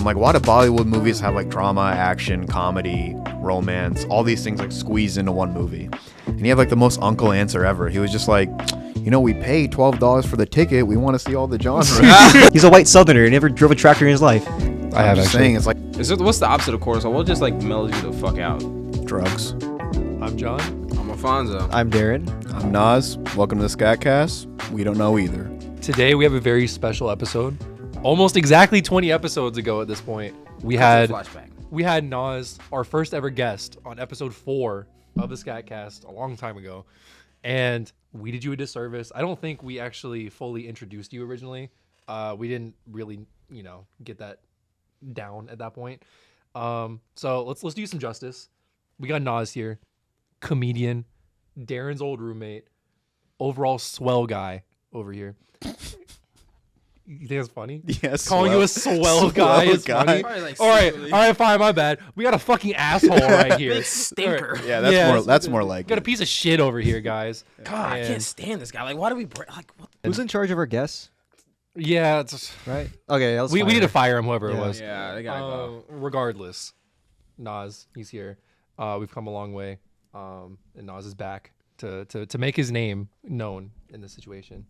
I'm like, why do Bollywood movies have like drama, action, comedy, romance, all these things like squeezed into one movie? And he had like the most uncle answer ever. He was just like, we pay $12 for the ticket. We want to see all the genres. He's a white southerner. He never drove a tractor in his life. I'm just saying, it's like what's the opposite of cortisol? We'll just like mellow you the fuck out. drugs. I'm John. I'm Alfonso. I'm Darren. I'm Nas. Welcome to the Scat Cast. We don't know either. Today we have a very special episode. Almost exactly 20 episodes ago at this point, we had Nas, our first ever guest, on episode 4 of the Scat Cast a long time ago. And we did you a disservice. I don't think we actually fully introduced you originally. We didn't really, get that down at that point. So let's do some justice. We got Nas here, comedian, Darren's old roommate, overall swell guy over here. You think that's funny? Yes. Calling you a swell guy is funny. Like all right, fine, my bad. We got a fucking asshole right here. Big stinker. Yeah, that's more like got a piece of shit over here, guys. God, I can't stand this guy. Like, why do we what? Who's in charge of our guests? Yeah, it's Right? Okay, we need to fire him, whoever it was. Yeah, they gotta go. Regardless, Nas, he's here. We've come a long way, and Nas is back to make his name known in this situation.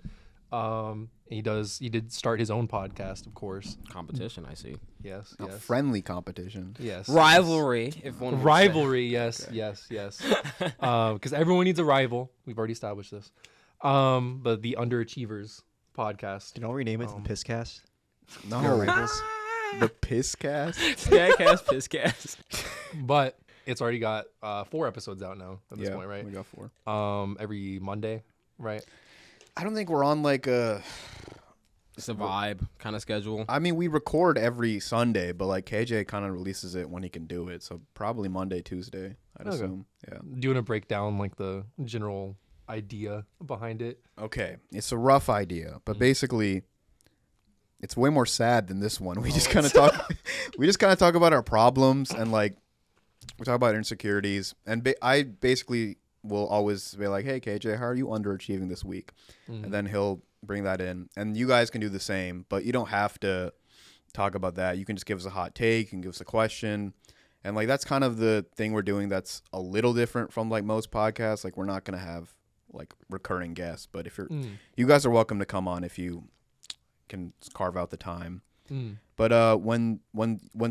He did start his own podcast, of course. Competition, I see. Yes. friendly competition. Yes. Rivalry, if one would Rivalry, say. yes, okay. yes. Because everyone needs a rival. We've already established this. But the Underachievers Podcast. Can I rename it to the Piss Cast? No. The Piss Cast? Scat Cast, Piss Cast. But it's already got 4 episodes out now at this point, right? We got 4. Every Monday, right? I don't think we're on like a... It's a vibe kind of schedule. I mean, we record every Sunday, but like KJ kind of releases it when he can do it. So probably Monday, Tuesday, I'd assume. Yeah. Do you want to break down like the general idea behind it? Okay. It's a rough idea, but basically it's way more sad than this one. We just kind of talk about our problems and like we talk about insecurities. And I basically will always be like, hey, KJ, how are you underachieving this week? And then he'll bring that in. And you guys can do the same, but you don't have to talk about that. You can just give us a hot take and give us a question. And, like, that's kind of the thing we're doing that's a little different from, like, most podcasts. Like, we're not going to have, like, recurring guests. But if you guys are welcome to come on if you can carve out the time. But when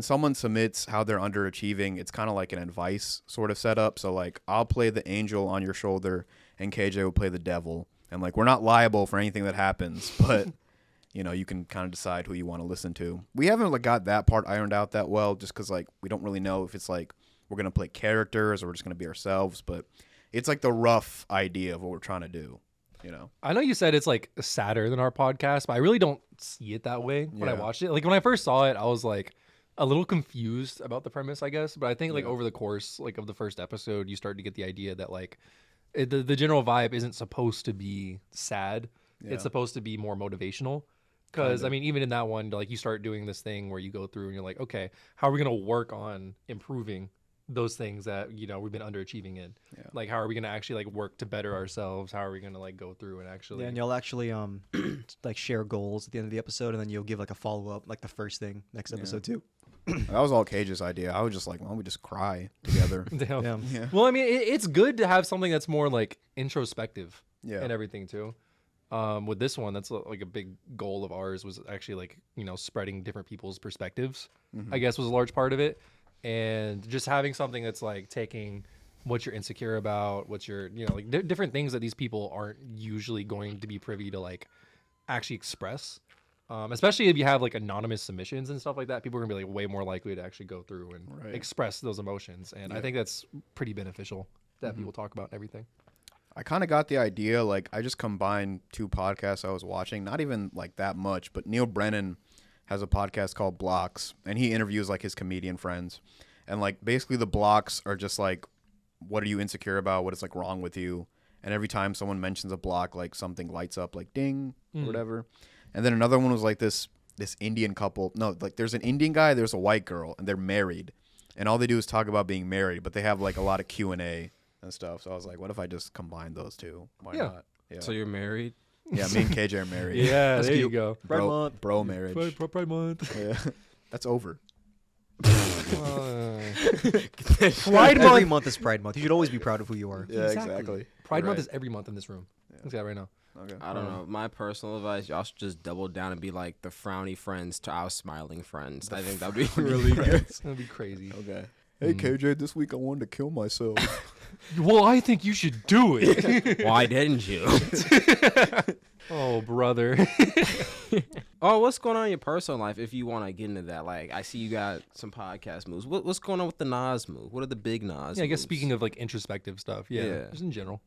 someone submits how they're underachieving, it's kind of like an advice sort of setup. So like I'll play the angel on your shoulder and KJ will play the devil. And like we're not liable for anything that happens, but you can kind of decide who you want to listen to. We haven't like got that part ironed out that well just because like we don't really know if it's like we're going to play characters or we're just going to be ourselves. But it's like the rough idea of what we're trying to do. I know you said it's like sadder than our podcast, but I really don't see it that way when I watched it. Like when I first saw it, I was like a little confused about the premise, I guess. But I think like over the course like of the first episode, you start to get the idea that like the general vibe isn't supposed to be sad. Yeah. It's supposed to be more motivational. Because I mean, even in that one, like you start doing this thing where you go through and you're like, okay, how are we going to work on improving those things that we've been underachieving in? Like how are we going to actually like work to better ourselves? How are we going to like go through and actually and you'll actually like share goals at the end of the episode, and then you'll give like a follow-up, like the first thing next episode too. That was all Cage's idea. I was just like, why don't we just cry together? Damn. Yeah. Well, I mean, it's good to have something that's more like introspective and everything too. With this one, that's like a big goal of ours was actually like spreading different people's perspectives. I guess was a large part of it. And just having something that's like taking what you're insecure about, what you're, like different things that these people aren't usually going to be privy to like actually express. Especially if you have like anonymous submissions and stuff like that, people are gonna be like way more likely to actually go through and express those emotions. And I think that's pretty beneficial to have people talk about everything. I kind of got the idea, like I just combined 2 podcasts I was watching, not even like that much, but Neil Brennan has a podcast called Blocks, and he interviews like his comedian friends, and like basically the blocks are just like, what are you insecure about? What is like wrong with you? And every time someone mentions a block, like something lights up, like ding or whatever. And then another one was like this Indian couple. No, like there's an Indian guy, there's a white girl, and they're married, and all they do is talk about being married, but they have like a lot of Q&A and stuff. So I was like, what if I just combine those 2? Why not? Yeah. So you're married? Yeah, me and KJ are married. Yeah, there you go. Bro marriage. Pride month. Yeah. That's over. Pride Every Month. month is Pride Month. You should always be proud of who you are. Yeah, exactly. Pride Month Right. is every month in this room. Let's get right now. Okay. I don't know. My personal advice, y'all should just double down and be like the frowny friends to our smiling friends. I think that'd be really good. That'd be crazy. Okay. Hey KJ, this week I wanted to kill myself. Well, I think you should do it. Why didn't you? Oh, brother. Oh, what's going on in your personal life if you want to get into that? Like, I see you got some podcast moves. What's going on with the Nas move? What are the big Nas Yeah, I guess moves? speaking of like introspective stuff, yeah, just in general.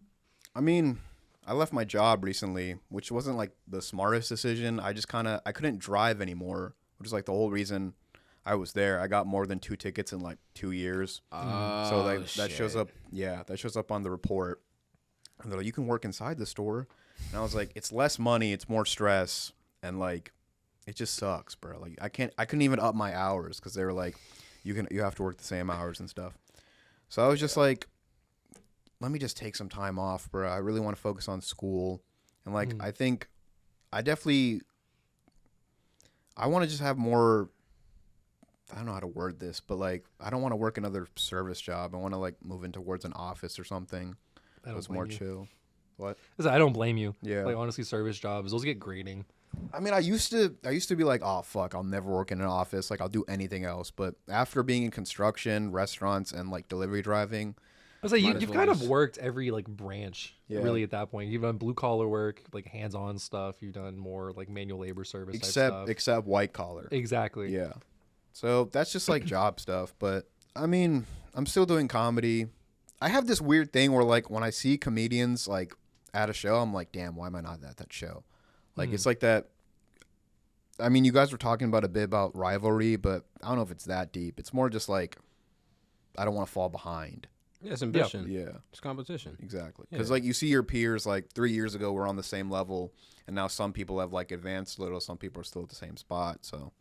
I mean, I left my job recently, which wasn't like the smartest decision. I just I couldn't drive anymore, which is like the whole reason I was there. I got more than 2 tickets in like 2 years. So like that shows up. Yeah, that shows up on the report. And they're like, you can work inside the store. And I was like, it's less money, it's more stress, and like, it just sucks, bro. Like I couldn't even up my hours because they were like, you have to work the same hours and stuff. So I was just like, let me just take some time off, bro. I really want to focus on school. And like, I think I want to just have more, I don't know how to word this, but like, I don't want to work another service job. I want to like move in towards an office or something. It's more chill. What? I don't blame you. Yeah. Like honestly, service jobs, those get grating. I mean, I used to be like, oh fuck, I'll never work in an office. Like I'll do anything else. But after being in construction, restaurants, and like delivery driving, I was like, Might as you've well kind of just- worked every like branch, Yeah. really at that point. You've done blue collar work, like hands-on stuff. You've done more like manual labor service type stuff. except white collar. Exactly. Yeah. So that's just like job stuff. But I mean, I'm still doing comedy. I have this weird thing where like when I see comedians like at a show, I'm like, damn, why am I not at that show? Like it's like that. I mean, you guys were talking about a bit about rivalry, but I don't know if it's that deep. It's more just like I don't want to fall behind. Yeah, it's ambition. Yeah, It's competition. exactly. Because like you see your peers like 3 years ago were on the same level, and now some people have like advanced a little. Some people are still at the same spot. So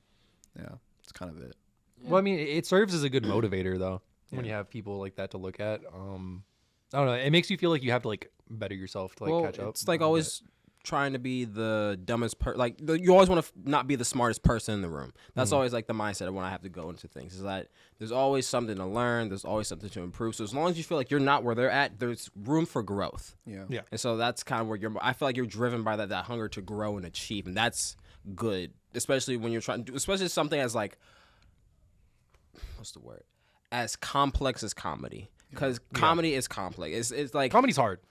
yeah, it's kind of it. Well, I mean, it serves as a good motivator though when you have people like that to look at. I don't know. It makes you feel like you have to like better yourself to like catch up. It's like always trying to be the dumbest you always want to not be the smartest person in the room. That's always like the mindset of when I have to go into things, is that there's always something to learn, there's always something to improve. So as long as you feel like you're not where they're at, there's room for growth. Yeah. And so that's kind of where I feel like you're driven by that hunger to grow and achieve, and that's good, especially when you're trying to do, especially something as like, what's the word, as complex as comedy, because comedy is complex. It's like Comedy's hard.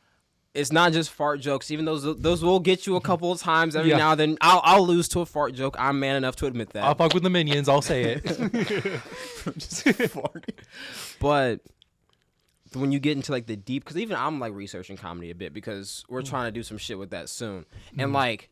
it's not just fart jokes. Even those will get you a couple of times every now and then. I'll lose to a fart joke. I'm man enough to admit that. I'll fuck with the minions. I'll say it. But when you get into like the deep, because even I'm like researching comedy a bit because we're trying to do some shit with that soon, and like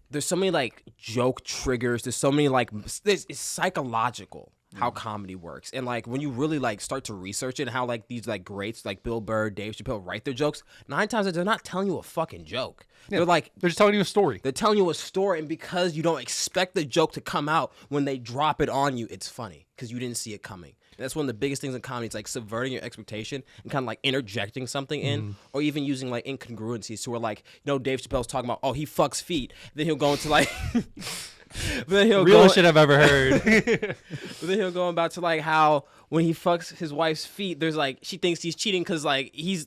there's so many like joke triggers. There's so many like it's psychological how comedy works, and like when you really like start to research it, and how like these like greats like Bill Burr, Dave Chappelle write their jokes, 9 times they're not telling you a fucking joke. They're like They're just telling you a story. they're telling you a story, and because you don't expect the joke to come out, when they drop it on you, it's funny because you didn't see it coming. And that's one of the biggest things in comedy. It's like subverting your expectation and kind of like interjecting something in, or even using like incongruencies to where like, you know, Dave Chappelle's talking about, oh, he fucks feet. Then he'll go into like, then he'll Realest shit I've ever heard. but then he'll go about to like how when he fucks his wife's feet, there's like she thinks he's cheating because like he's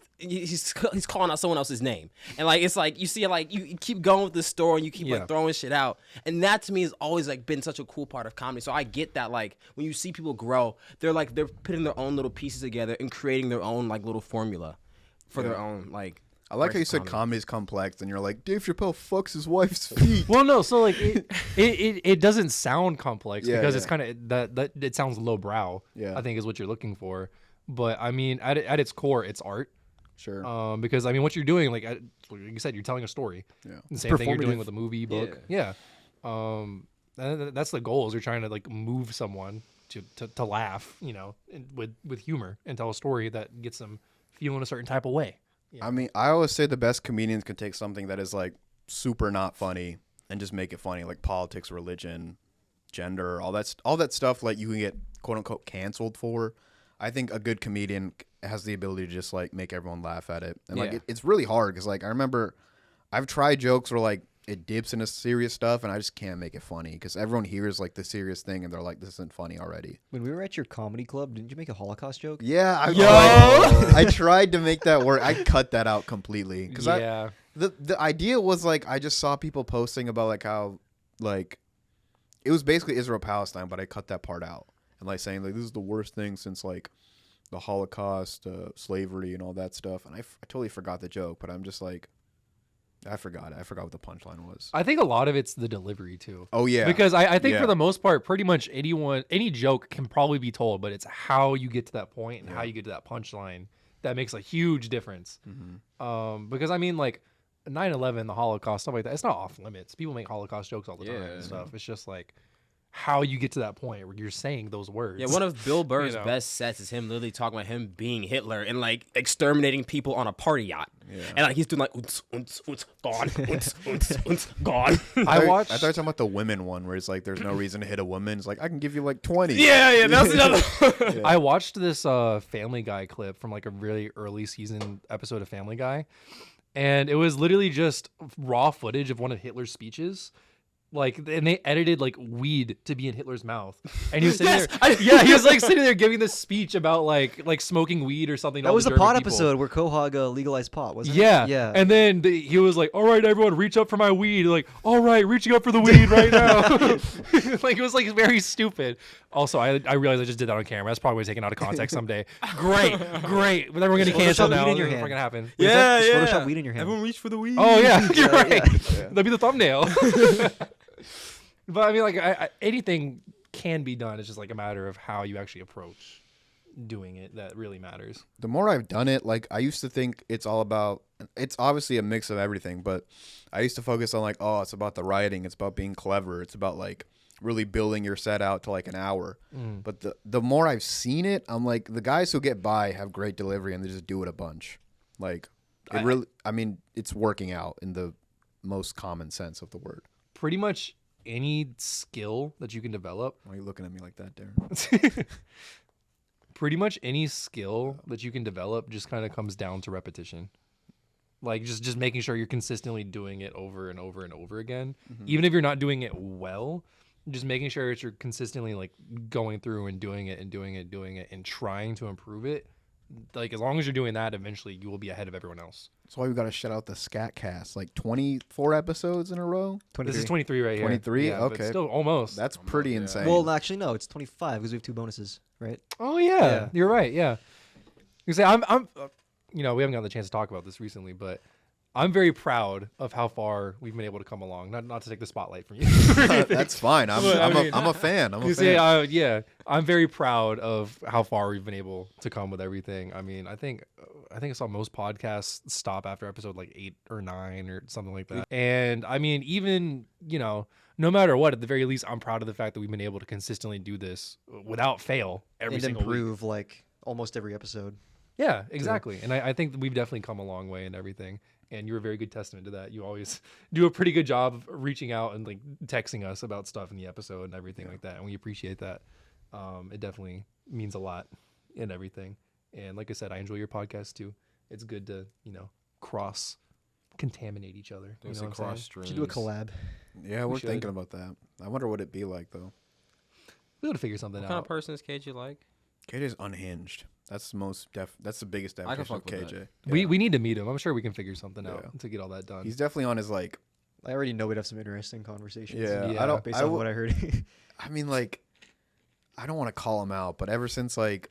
calling out someone else's name, and like it's like you see like you keep going with the story and you keep like throwing shit out, and that to me has always like been such a cool part of comedy. So I get that like when you see people grow, they're putting their own little pieces together and creating their own like little formula for their own like. I like how you said comedy's complex, and you're like, Dave Chappelle fucks his wife's feet. Well, no, so like it doesn't sound complex because it's yeah. kind of that it sounds lowbrow. Yeah. I think is what you're looking for. But I mean, at its core, it's art. Sure. Because I mean, what you're doing, like you said, you're telling a story. Yeah. The same thing you're doing Performative. with a movie, book. Yeah. That's the goal. Is you're trying to like move someone to laugh, you know, with humor and tell a story that gets them feeling a certain type of way. I mean, I always say the best comedians can take something that is like super not funny and just make it funny, like politics, religion, gender, all that stuff. Like you can get quote unquote canceled for. I think a good comedian has the ability to just like make everyone laugh at it, and like it's really hard because like I remember I've tried jokes where like it dips into serious stuff, and I just can't make it funny because everyone hears like the serious thing and they're like, "This isn't funny already." When we were at your comedy club, didn't you make a Holocaust joke? Yeah, Yo! I tried to make that work. I cut that out completely because Yeah. the idea was like I just saw people posting about like how like it was basically Israel Palestine, but I cut that part out and like saying like this is the worst thing since like the Holocaust, slavery, and all that stuff. And I totally forgot the joke, but I'm just like. I forgot what the punchline was. I think a lot of it's the delivery too. Oh yeah, Because I think Yeah. for the most part, pretty much any joke can probably be told, but it's how you get to that point and how Yeah. you get to that punchline that makes a huge difference. Mhm. Because I mean, like 9/11, the Holocaust, stuff like that, it's not off limits. People make Holocaust jokes all the time Yeah. and stuff. It's just like how you get to that point where you're saying those words. Yeah, one of Bill Burr's know. best sets is him literally talking about him being Hitler and like exterminating people on a party yacht. Yeah. And like he's doing like gone, gone. I watched. I thought you were talking about the women one where it's like there's no reason to hit a woman. It's like I can give you like 20. yeah, that's another. I watched this Family Guy clip from like a really early season episode of Family Guy, and it was literally just raw footage of one of Hitler's speeches. Like, and they edited like weed to be in Hitler's mouth, and he was sitting there. He was like sitting there giving this speech about like smoking weed or something. to That all was the German pot people. episode where Quahog legalized pot, wasn't Yeah, it? Yeah. And then he was like, "All right, everyone, reach up for my weed." Like, "All right, reaching up for the weed right now." Like it was like very stupid. Also, I realized I just did that on camera. That's probably taken out of context someday. Great. But then we're gonna Just cancel Photoshop now. weed in your It's hand. not gonna happen. Just Photoshop weed in your hand. Everyone reach for the weed. Oh yeah, you're right. yeah. That'd be the thumbnail. But I mean, like, anything can be done. It's just like a matter of how you actually approach doing it that really matters. The more I've done it, like I used to think it's all about. It's obviously a mix of everything, but I used to focus on like, oh, it's about the writing, it's about being clever, it's about like really building your set out to like an hour. But the more I've seen it, I'm like the guys who get by have great delivery and they just do it a bunch. Like I mean, it's working out in the most common sense of the word. Pretty much any skill that you can develop. Why are you looking at me like that, Darren? Pretty much any skill that you can develop just kind of comes down to repetition. Like just making sure you're consistently doing it over and over and over again. Even if you're not doing it well, just making sure that you're consistently like going through and doing it and trying to improve it. Like as long as you're doing that, eventually you will be ahead of everyone else. That's why we got to shout out the Scat Cast. Like 24 episodes in a row. This is 23 right here. 23? Yeah, but Okay. still almost. That's pretty insane. Well, actually, no. It's 25 because we have 2 bonuses, right? Oh yeah, you're right. Yeah, you say I'm we haven't gotten the chance to talk about this recently, but I'm very proud of how far we've been able to come along. Not to take the spotlight from you. That's fine. I'm a fan. I'm a You fan. say, I'm very proud of how far we've been able to come with everything. I mean, I think I saw most podcasts stop after episode like 8 or 9 or something like that. And I mean, even no matter what, at the very least, I'm proud of the fact that we've been able to consistently do this without fail every And single week. improve like almost every episode. Yeah, exactly. And I think that we've definitely come a long way and everything. And you're a very good testament to that. You always do a pretty good job of reaching out and like texting us about stuff in the episode and everything like that. And we appreciate that. It definitely means a lot and everything. And like I said, I enjoy your podcast too. It's good to, cross contaminate each other. You know what I'm saying? streams. Should do a collab. Yeah, we're should. thinking about that. I wonder what it'd be like though. We got to figure something What kind out. of person is KJ like? KJ's unhinged. That's the most that's the biggest I can definition of fuck with KJ. We need to meet him. I'm sure we can figure something out Yeah. to get all that done. He's definitely on his like. I already know we'd have some interesting conversations. Yeah, Yeah, I don't. Based I, on w- what I heard. I mean, like, I don't want to call him out, but ever since like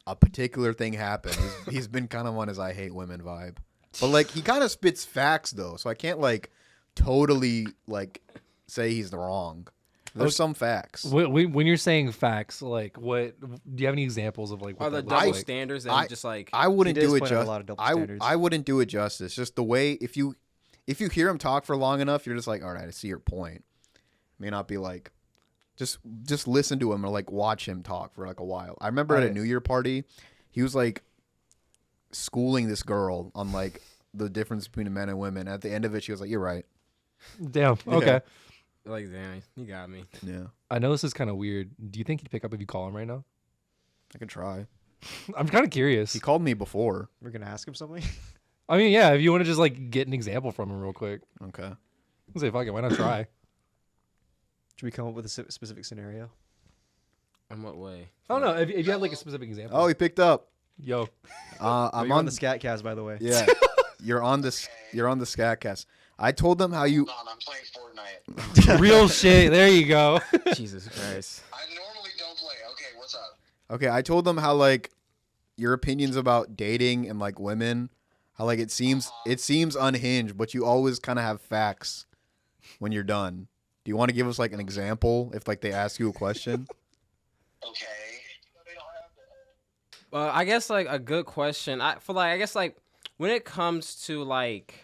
a particular thing happened, he's been kind of on his "I hate women" vibe. But like, he kind of spits facts though, so I can't like totally like say he's wrong. There's some facts. When you're saying facts, like what do you have any examples of like what Are the that double looks like? standards that you just like? I wouldn't He does do it point out a justice. lot of double standards. I wouldn't do it justice. Just the way if you hear him talk for long enough, you're just like, all right, I see your point. May not be like, just listen to him or like watch him talk for like a while. I remember at a New Year party, he was like schooling this girl on like the difference between men and women. At the end of it, she was like, "You're right." Damn. Yeah. Okay. Like, damn, you got me. Yeah, I know this is kind of weird. Do you think he'd pick up if you call him right now? I can try. I'm kind of curious. He called me before. We're gonna ask him something. I mean, yeah, if you want to just like get an example from him real quick. Okay. I'll say, fuck it, why not try? Should we come up with a specific scenario? In what way? I don't know. If you have like a specific example. Oh, he picked up. Yo. I'm You're on the Scat Cast, by the way. Yeah, you're on this. You're on the Scat Cast. I told them how you. Hold on, I'm playing Fortnite. Real shit. There you go. Jesus Christ. I normally don't play. Okay, what's up? Okay, I told them how like your opinions about dating and like women, how like it seems unhinged, but you always kind of have facts when you're done. Do you want to give us like an example if like they ask you a question? Okay. Well, I guess like a good question. I guess like when it comes to like,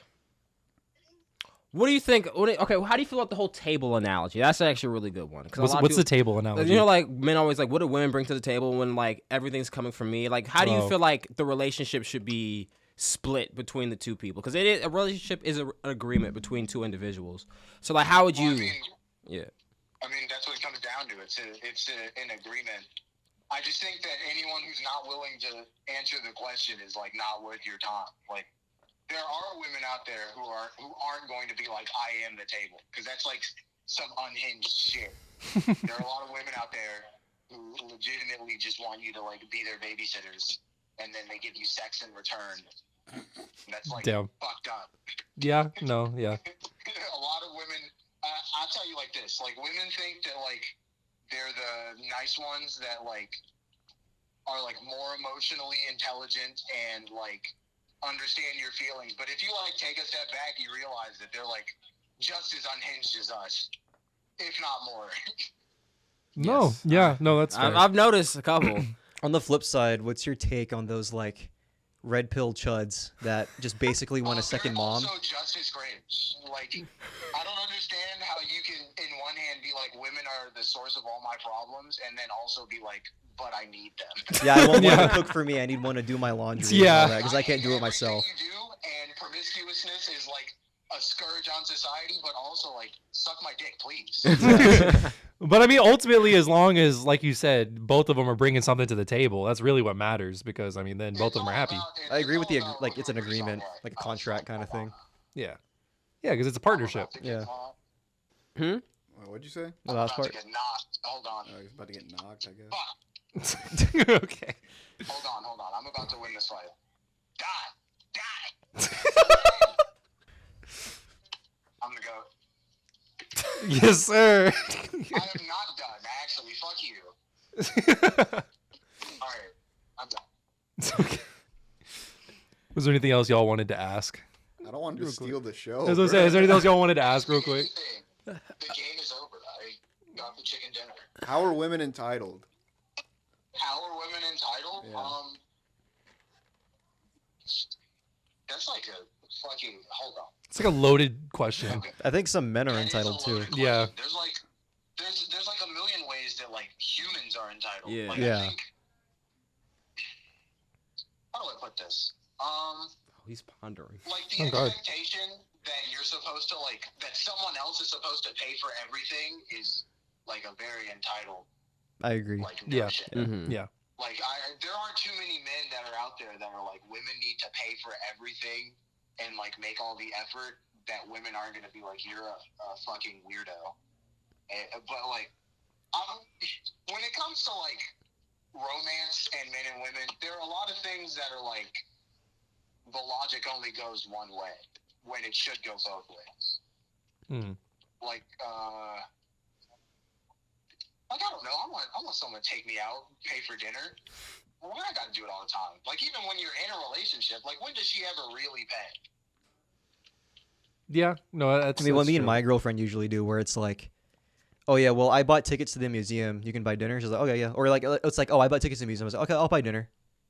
what do you think? Okay, how do you feel about the whole table analogy? That's actually a really good one. What's the table analogy? You know, like men always like, what do women bring to the table when like everything's coming from me? Like, how do you feel like the relationship should be split between the two people? Because a relationship is an agreement between two individuals. So like, how would you? Yeah. I mean, that's what it comes down to. It's an agreement. I just think that anyone who's not willing to answer the question is like not worth your time. Like, there are women out there who aren't going to be like, I am the table, because that's like some unhinged shit. There are a lot of women out there who legitimately just want you to like be their babysitters, and then they give you sex in return. That's like fucked up. Yeah. No. Yeah. A lot of women. I'll tell you like this: like women think that like they're the nice ones that like are like more emotionally intelligent and like understand your feelings. But if you like take a step back, you realize that they're like just as unhinged as us, if not more. No. Yes. Yeah. No, that's fair. I've noticed a couple. On the flip side, what's your take on those like red pill chuds that just basically want a second they're mom? Also just as great. Like, I don't understand how you can, in one hand, be like, women are the source of all my problems, and then also be like, but I need them. Yeah, I want one to cook for me. I need one to do my laundry. Yeah. Because I can't do it myself. Everything you do, and promiscuousness is like a scourge on society, but also like, suck my dick, please. But I mean, ultimately, as long as, like you said, both of them are bringing something to the table, that's really what matters. Because I mean, then both of them are happy. I agree with like it's an agreement, like a contract kind of thing. Yeah. Yeah, because it's a partnership. Yeah. What'd you say? The last part. Hold on. Oh, he's about to get knocked, I guess. Fuck. Okay. Hold on. I'm about to win this fight. Die. I'm gonna go. Yes, sir. I am not done, actually. Fuck you. Alright, I'm done. Okay. Was there anything else y'all wanted to ask? I don't want to steal the show. As I was saying, is there anything else y'all wanted to ask real quick? The game is over. I got the chicken dinner. How are women entitled? How are women entitled? Yeah. That's like a fucking, hold on. It's like a loaded question. Okay. I think some men are That is entitled a too. loaded question. Yeah. There's like a million ways that like humans are entitled. Yeah. Like, Yeah. I think, how do I put this? He's pondering. Like the Oh, God. expectation that you're supposed to like, that someone else is supposed to pay for everything is like a very entitled I agree. like Yeah. notion. Mhm. Yeah. Like there aren't too many men that are out there that are like, women need to pay for everything and like make all the effort, that women aren't going to be like, you're a fucking weirdo. But like, when it comes to like romance and men and women, there are a lot of things that are like, the logic only goes one way when it should go both ways. Like, I don't know. I want someone to take me out, pay for dinner. Well, I got to do it all the time. Like, even when you're in a relationship, like, when does she ever really pay? Yeah. No, that's. I mean, what that's me true. and my girlfriend usually do, where it's like, oh yeah, well I bought tickets to the museum. You can buy dinner. She's like, okay, yeah. Or like it's like, oh, I bought tickets to the museum. I was like, okay, I'll buy dinner.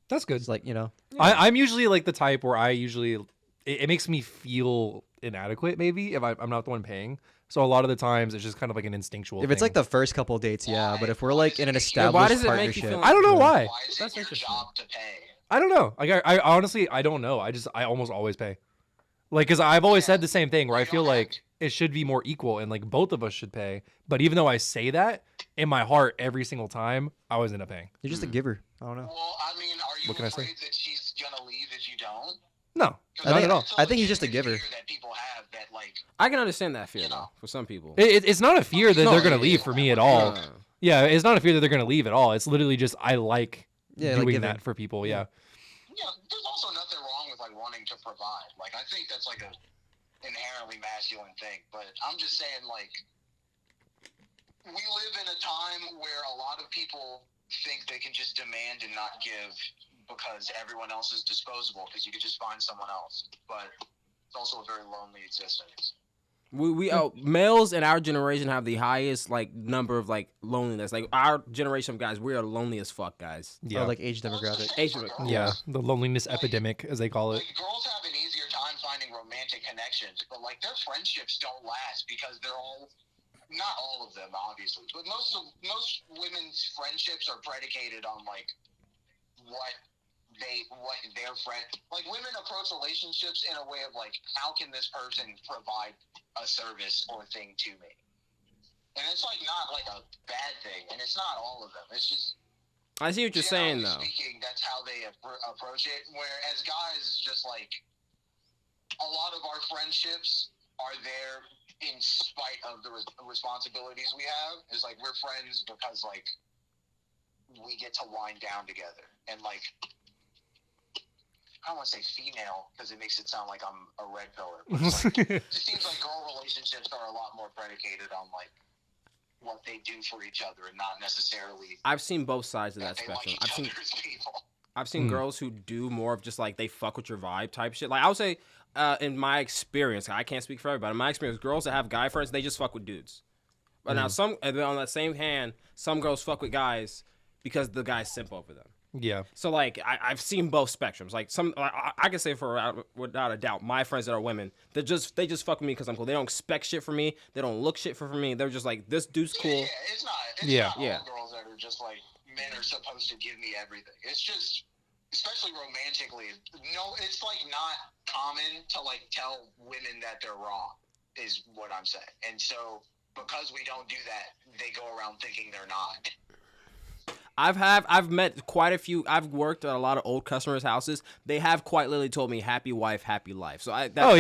That's good. It's like, you know. I'm usually like the type where it makes me feel inadequate, maybe, if I'm not the one paying. So a lot of the times it's just kind of like an instinctual If it's thing. like the first couple of dates, yeah. But if we're like in an why established does it make you partnership, feel I don't know why. Why is That's it your interesting. job to pay? I don't know. Like I honestly I don't know. I almost always pay. Like, because I've always said the same thing where I feel like it should be more equal and like both of us should pay. But even though I say that, in my heart every single time, I always end up paying. you're just a giver. I don't know. Well, I mean, are you What can I say? afraid that she's gonna leave if you don't? No, 'Cause not at all. it's I think he's just a legitimate giver. fear that people have that, like, like. I can understand that fear though for some people. It's not a fear that they're gonna leave for me at all. Uh, Yeah, it's not a fear that they're gonna leave at all. It's literally just I like Yeah, like doing giving. that for people. Yeah. Yeah, there's also nothing wrong with like wanting to provide. Like I think that's like a inherently masculine thing. But I'm just saying, like, we live in a time where a lot of people think they can just demand and not give because everyone else is disposable because you could just find someone else. But it's also a very lonely existence. we males in our generation have the highest like number of like loneliness. Like our generation of guys, we are lonely as fuck, guys. Yeah. Or like age demographic. Age For demographic. girls. Yeah. The loneliness epidemic, as they call it. Like girls have an easier time finding romantic connections, but like their friendships don't last because they're all, not all of them obviously, but most women's friendships are predicated on like what their friend, like women approach relationships in a way of like, how can this person provide a service or thing to me? And it's like not like a bad thing, and it's not all of them. It's just, I see what you're saying generally though. speaking, that's how they approach it. Whereas guys, it's just like a lot of our friendships are there in spite of the responsibilities we have. It's like we're friends because like we get to wind down together, and like I don't want to say female because it makes it sound like I'm a red pillar. But it's like, it just seems like girl relationships are a lot more predicated on like what they do for each other and not necessarily. I've seen both sides of that they spectrum. like each other's people. I've seen girls who do more of just like they fuck with your vibe type shit. Like I would say, in my experience, I can't speak for everybody. In my experience, girls that have guy friends, they just fuck with dudes. But now and then on that same hand, some girls fuck with guys because the guys simp over them. Yeah. So like I've seen both spectrums. Like some, I can say without a doubt, my friends that are women, they just fuck with me because I'm cool. They don't expect shit from me. They don't look shit for me. They're just like, this dude's cool. Yeah, it's not. It's Yeah. not Yeah. all girls that are just like men are supposed to give me everything. It's just, especially romantically, no, it's like not common to like tell women that they're wrong. Is what I'm saying. And so because we don't do that, they go around thinking they're not. I've met quite a few. I've worked at a lot of old customers' houses. They have quite literally told me "happy wife, happy life." So That's motto,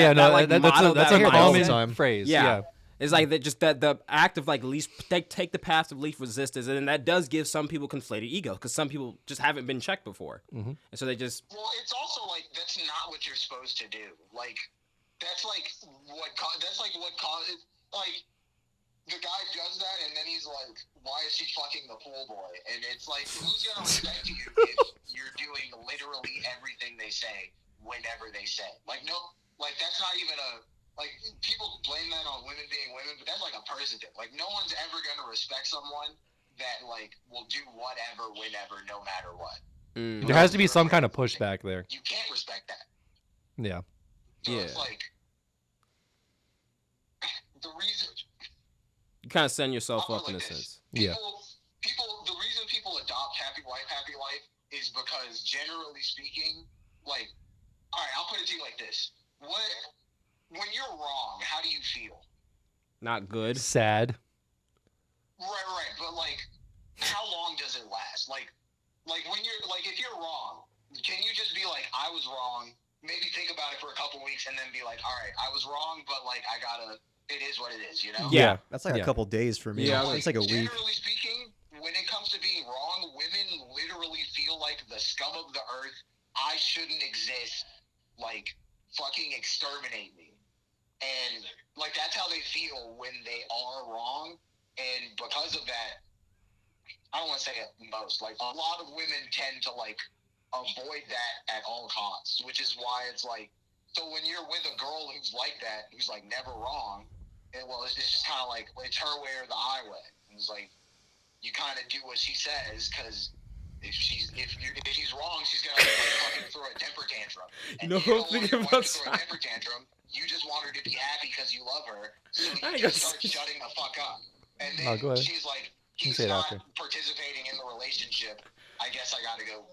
a that common time. phrase. Yeah. Yeah. It's like that, just that the act of like least take the path of least resistance, and that does give some people conflated ego because some people just haven't been checked before, and so they just. Well, it's also like that's not what you're supposed to do. Like that's like what causes like. The guy does that, and then he's like, why is she fucking the pool boy? And it's like, who's going to respect you if you're doing literally everything they say whenever they say? Like, no, like, that's not even like, people blame that on women being women, but that's like a person thing. Like, no one's ever going to respect someone that, like, will do whatever, whenever, no matter what. There has to be some kind of pushback there. You can't respect that. Yeah. So Yeah. it's like, the reason... You kind of send yourself I'll up put in a it like this. sense. Yeah. The reason people adopt happy life is because generally speaking, like, all right, I'll put it to you like this. When you're wrong, how do you feel? Not good. Sad. Right, but like, how long does it last? Like when you're, like, if you're wrong, can you just be like, I was wrong, maybe think about it for a couple weeks and then be like, all right, I was wrong, but like, it is what it is, you know? Yeah. That's like a couple days for me. Yeah, It's like a week. Generally speaking, when it comes to being wrong, women literally feel like the scum of the earth. I shouldn't exist. Like, fucking exterminate me. And, like, that's how they feel when they are wrong. And because of that, I don't want to say it most. Like, a lot of women tend to, like, avoid that at all costs, which is why it's like, so when you're with a girl who's like that, who's, like, never wrong, it's just kind of like, it's her way or the highway. And it's like, you kind of do what she says, because if she's wrong, she's gonna like fucking throw a temper tantrum. And No, you don't want thinking your about wife to throw a temper tantrum. You just want her to be happy because you love her. So I you guess- just start shutting the fuck up. And then go ahead. she's like, he's say it not after. participating in the relationship. I guess I got to go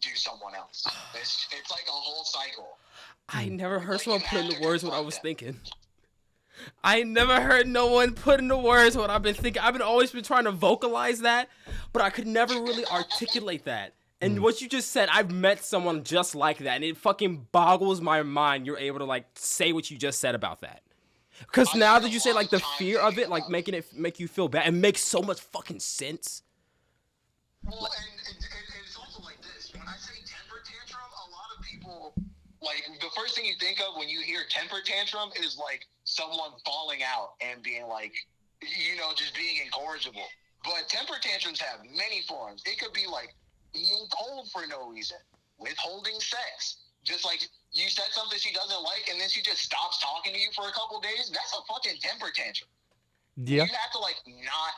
do someone else. It's like a whole cycle. I never heard Like, someone you put have into to words what I confront was them. thinking. I never heard no one put into words what I've been thinking. I've always been trying to vocalize that, but I could never really articulate that. And what you just said, I've met someone just like that, and it fucking boggles my mind you're able to, like, say what you just said about that. Because now that you say like the fear of it, like making it make you feel bad, it makes so much fucking sense. Well, and it's also like this. When I say temper tantrum, a lot of people, like, the first thing you think of when you hear temper tantrum is, like, someone falling out and being, like, just being incorrigible. But temper tantrums have many forms. It could be, like, being cold for no reason, withholding sex. Just like you said something she doesn't like, and then she just stops talking to you for a couple days. That's a fucking temper tantrum. Yeah. You have to, like, not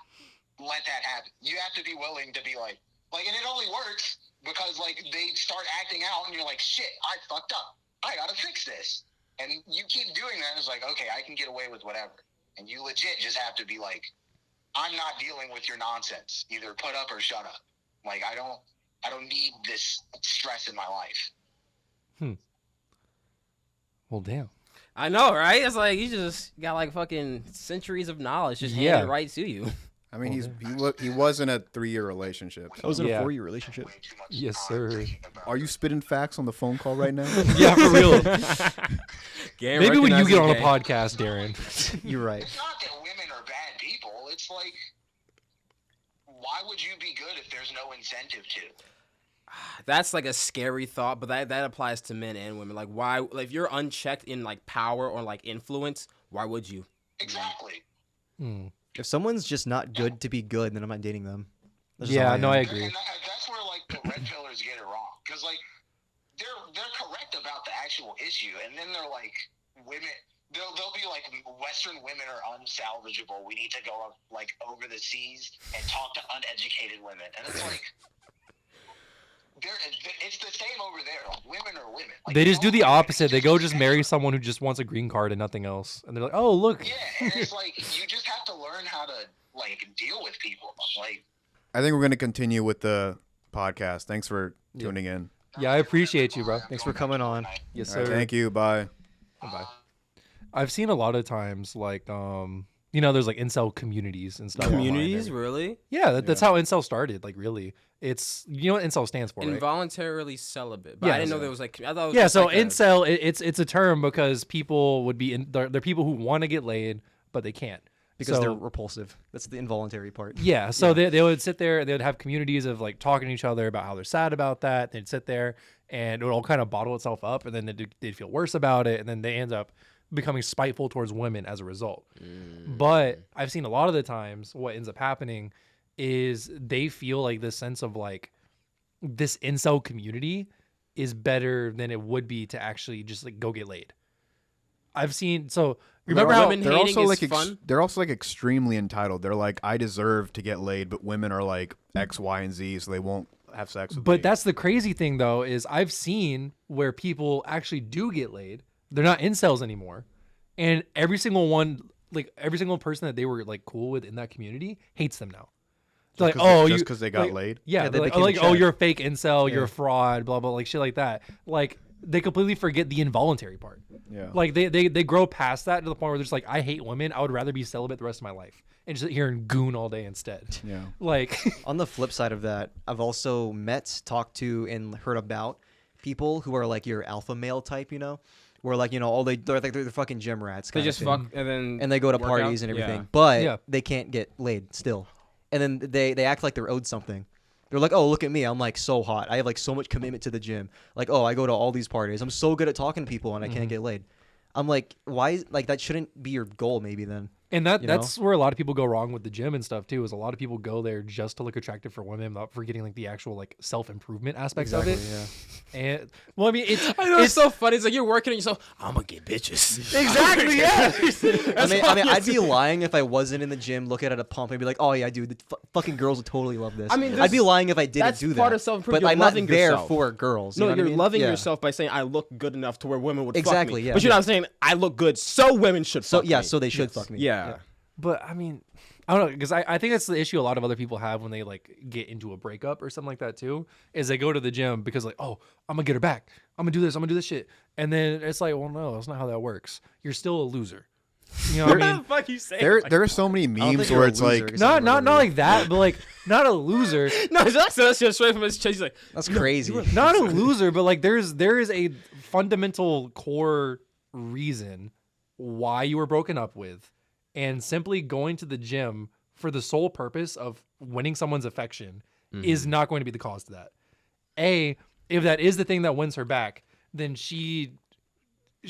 let that happen. You have to be willing to be like, and it only works because, like, they start acting out, and you're like, shit, I fucked up. I gotta fix this. And you keep doing that, and it's like, okay, I can get away with whatever. And you legit just have to be like, I'm not dealing with your nonsense. Either put up or shut up. Like, I don't need this stress in my life. Well, damn. I know, right? It's like you just got like fucking centuries of knowledge just handed right to you. I mean, he was in a 3-year relationship. I was in a 4-year relationship. Yes, sir. Are you spitting facts on the phone call right now? Yeah, for real. Maybe when you get on a podcast, Darren. You're right. It's not that women are bad people. It's like, why would you be good if there's no incentive to? That's like a scary thought, but that applies to men and women. Like, why? Like, if you're unchecked in like power or like influence, why would you? Exactly. If someone's just not good to be good, then I'm not dating them. Yeah, no, I agree. And that's where like the red pillars get it wrong, because like they're correct about the actual issue, and then they're like, women. They'll be like, Western women are unsalvageable. We need to go like over the seas and talk to uneducated women, and it's like. It's the same over there. Like, women are women. Like, They just do the opposite. They go just marry someone who just wants a green card and nothing else. And they're like, oh, look. Yeah, and it's like, you just have to learn how to, like, deal with people. Like, I think we're going to continue with the podcast. Thanks for tuning in. Yeah, I appreciate you, bro. Thanks for coming on. Yes, All sir. right, thank you. Bye. Bye. I've seen a lot of times, like, there's like incel communities and stuff. Communities, online. really? Yeah, that's how incel started. Like, really, it's what incel stands for, right? Involuntarily celibate. But Yeah, I didn't know there was like. I thought it was Yeah, just so like incel, it's a term because people would be they're people who want to get laid but they can't Because so, they're repulsive. That's the involuntary part. Yeah, so they would sit there and they would have communities of like talking to each other about how they're sad about that. They'd sit there and it would all kind of bottle itself up, and then they'd feel worse about it, and then they end up becoming spiteful towards women as a result. But I've seen a lot of the times what ends up happening is they feel like this sense of like this incel community is better than it would be to actually just like go get laid. I've seen remember how women they're hating also is like fun? they're also like extremely entitled. They're like, I deserve to get laid, but women are like X, Y, and Z, so they won't have sex with me. But that's the crazy thing though, is I've seen where people actually do get laid. They're not incels anymore. And every single one, like every single person that they were like cool with in that community hates them now. They're like, just because they got laid. Yeah, they they're became like, a oh, check. you're a fake incel, you're a fraud, blah, blah, like shit like that. Like they completely forget the involuntary part. Yeah. Like they grow past that to the point where they're just like, I hate women. I would rather be celibate the rest of my life and just sit here and goon all day instead. Yeah. Like On the flip side of that, I've also met, talked to, and heard about people who are like your alpha male type, where like, they're fucking gym rats. They kinda just thing. fuck and they go to work parties out? and everything, Yeah. but they can't get laid still. And then they act like they're owed something. They're like, oh, look at me. I'm like so hot. I have like so much commitment to the gym. Like, oh, I go to all these parties. I'm so good at talking to people and I can't get laid. I'm like, why? Like that shouldn't be your goal maybe then. And that's where a lot of people go wrong with the gym and stuff too, is a lot of people go there just to look attractive for women, not forgetting like the actual like self-improvement aspects of it. Yeah. And well, I mean, it's so funny. It's like you're working on yourself. I'm gonna get bitches. exactly, yeah. I mean, I'd be lying if I wasn't in the gym looking at a pump and be like, oh yeah, dude, the fucking girls would totally love this. I mean, I'd be lying if I didn't that's do that. part of self-improvement. But You're I'm not loving there yourself. for girls. No, you know what you're I mean? loving Yeah. yourself by saying I look good enough to where women would fuck Exactly, me. yeah. But you're not saying I look good, so women should So fuck yeah, me. so they should fuck me. Yeah. But I mean, I don't know, because I think that's the issue a lot of other people have when they like get into a breakup or something like that too, is they go to the gym because like, oh, I'm gonna get her back. I'm gonna do this. I'm gonna do this shit. And then it's like, well, no, that's not how that works. You're still a loser. You know what I mean? Fuck you say? There are so many I don't memes think you're where a it's loser, like, 'cause Not I'm a loser. like that, but like not a loser. No, that's just straight from his chest. He's like, That's crazy. Not a loser, but like there is a fundamental core reason why you were broken up with, and simply going to the gym for the sole purpose of winning someone's affection is not going to be the cause to that. If that is the thing that wins her back, then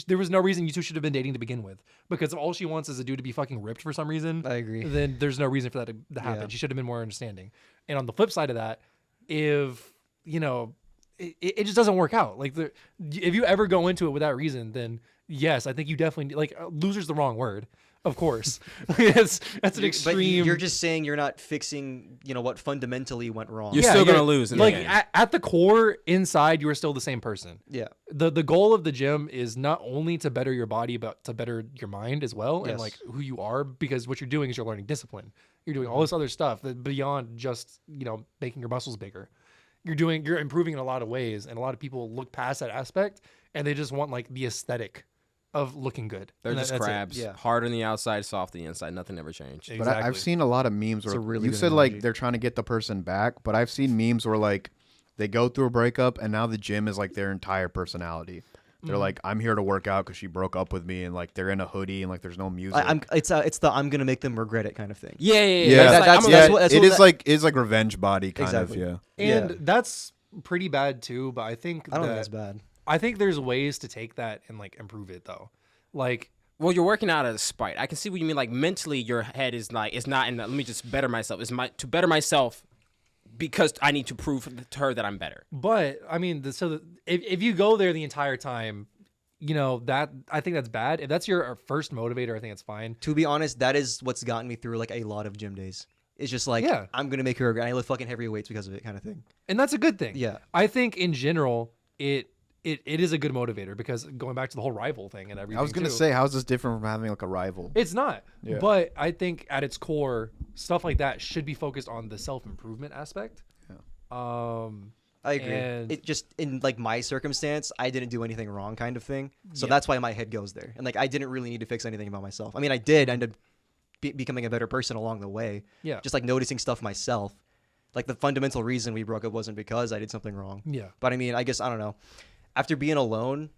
there was no reason you two should have been dating to begin with. Because if all she wants is a dude to be fucking ripped for some reason, I agree. Then there's no reason for that to happen. Yeah. She should have been more understanding. And on the flip side of that, if, you know, it just doesn't work out. Like, if you ever go into it with that reason, then yes, I think you definitely, like, loser's the wrong word. Of course. that's an extreme. But you're just saying you're not fixing, you know, what fundamentally went wrong. You're still going to lose. In like, the game. at the core, inside, you are still the same person. Yeah. The goal of the gym is not only to better your body, but to better your mind as well. Yes. And, like, who you are. Because what you're doing is you're learning discipline. You're doing all this other stuff that beyond just, you know, making your muscles bigger. You're improving in a lot of ways. And a lot of people look past that aspect and they just want, like, the aesthetic of looking good. They're just crabs. Yeah. Hard on the outside, soft on the inside. Nothing ever changed. Exactly. But I've seen a lot of memes where really you good said analogy. like they're trying to get the person back, but I've seen memes where like they go through a breakup and now the gym is like their entire personality. They're like, I'm here to work out because she broke up with me, and like they're in a hoodie and like there's no music. It's the I'm gonna make them regret it kind of thing. Yeah. It's like revenge body kind Exactly. of. And Yeah. that's pretty bad too, but I think I don't think that's bad. I think there's ways to take that and like improve it though. Like, Well, you're working out of spite. I can see what you mean. Like mentally, your head is like, it's not in the, let me just better myself. It's to better myself because I need to prove to her that I'm better. but I mean, if you go there the entire time, you know, that I think that's bad. If that's your first motivator, I think it's fine. To be honest, that is what's gotten me through like a lot of gym days. It's just like, Yeah. I'm gonna make her regret. I lift fucking heavy weights because of it, kind of thing. And that's a good thing. Yeah. I think in general, it is a good motivator because going back to the whole rival thing and everything. I was gonna too, say, how's this different from having like a rival? it's not. Yeah. But I think at its core, stuff like that should be focused on the self-improvement aspect. I agree. And- It just in like my circumstance, I didn't do anything wrong, kind of thing. So that's why my head goes there. And like I didn't really need to fix anything about myself. I mean, I did end up becoming a better person along the way. Yeah. Just like noticing stuff myself. Like the fundamental reason we broke up wasn't because I did something wrong. Yeah. But I mean, I guess I don't know. After being alone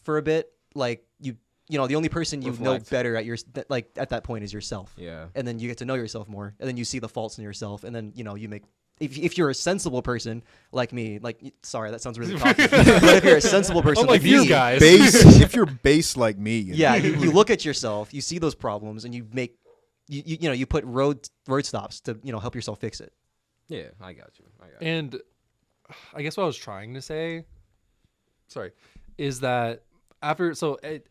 for a bit, like you know, the only person you know Reflect. better like at that point is yourself. Yeah. And then you get to know yourself more, and then you see the faults in yourself, and then you know you make. If you're a sensible person like me, like sorry that sounds really cocky, but if you're a sensible person Unlike like you me, guys. If you're base like me, you know? yeah, you look at yourself, you see those problems, and you make you know you put road stops to help yourself fix it. Yeah, I got you. And I guess what I was trying to say, is that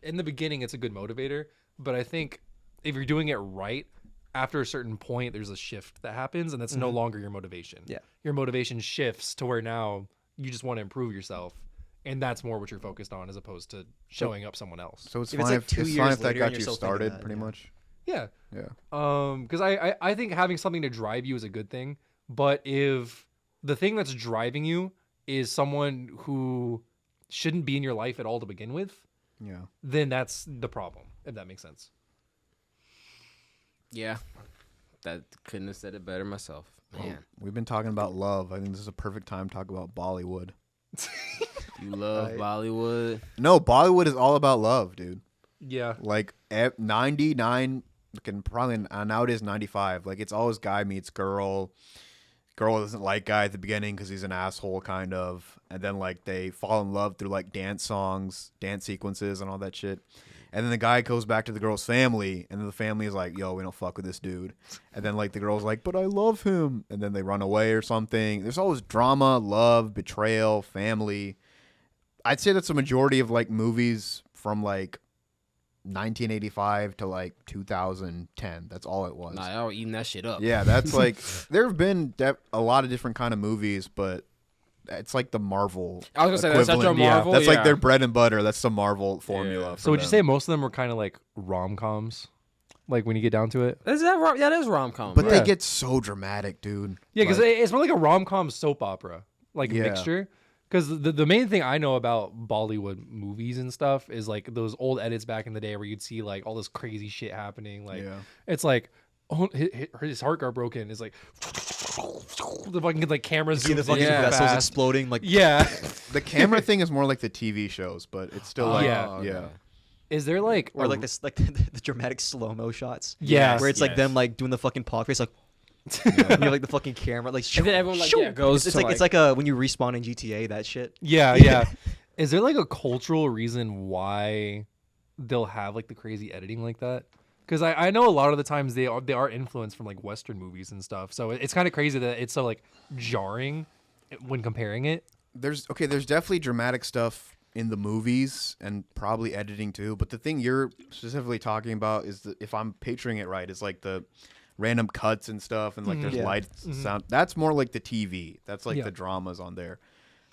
in the beginning, it's a good motivator, but I think if you're doing it right, after a certain point, there's a shift that happens, and that's no longer your motivation. Yeah. Your motivation shifts to where now you just want to improve yourself, and that's more what you're focused on as opposed to showing up someone else. So it's If it's fine like if 2 it's years fine if that later got and you you're still thinking started, that, pretty yeah. much. Yeah. Yeah. Because I think having something to drive you is a good thing, but if the thing that's driving you is someone who shouldn't be in your life at all to begin with, Yeah. then that's the problem, if that makes sense. Yeah. That couldn't have said it better myself. Man. We've been talking about love. I think this is a perfect time to talk about Bollywood. You love Bollywood. No, Bollywood is all about love, dude. Yeah. Like 99, probably now it is 95. Like it's always guy meets girl. Girl doesn't like guy at the beginning because he's an asshole, kind of. And then like they fall in love through like dance songs, dance sequences, and all that shit. And then the guy goes back to the girl's family, and then the family is like, yo, we don't fuck with this dude. And then like the girl's like, but I love him. And then they run away or something. There's always drama, love, betrayal, family. I'd say that's a majority of like movies from like 1985 to like 2010. That's all it was. Nah, y'all were eating that shit up. Yeah, that's like, there have been a lot of different kind of movies, but it's like the Marvel. I was gonna say that's such a equivalent. Marvel. That's yeah. like their bread and butter. That's the Marvel formula. Yeah. for So would you them. say most of them were kind of like rom-coms? Like when you get down to it? Is that that is rom-com. But right? they get so dramatic, dude. Yeah, because Like, it's more like a rom-com soap opera, like Yeah. mixture. Because the main thing I know about Bollywood movies and stuff is like those old edits back in the day where you'd see like all this crazy shit happening. Like Yeah. it's like, oh, his heart got broken. It's like the fucking like cameras See the zooms in fucking Yeah. vessels fast. exploding like Yeah, the camera thing is more like the TV shows, but it's still like, Yeah. Oh, okay. yeah. Is there like or like this, like the dramatic slow mo shots. Yeah, where it's like them like doing the fucking paw face, like you have like the fucking camera, like And then everyone like goes. It's to, like it's like a when you respawn in GTA, that shit. Yeah. Is there like a cultural reason why they'll have like the crazy editing like that? Because I know a lot of the times they are influenced from like Western movies and stuff. So it's kind of crazy that it's so like jarring when comparing it. There's definitely dramatic stuff in the movies and probably editing too. But the thing you're specifically talking about is that, if I'm picturing it right, is like the random cuts and stuff and like there's lights and sound. That's more like the TV. That's like the dramas on there.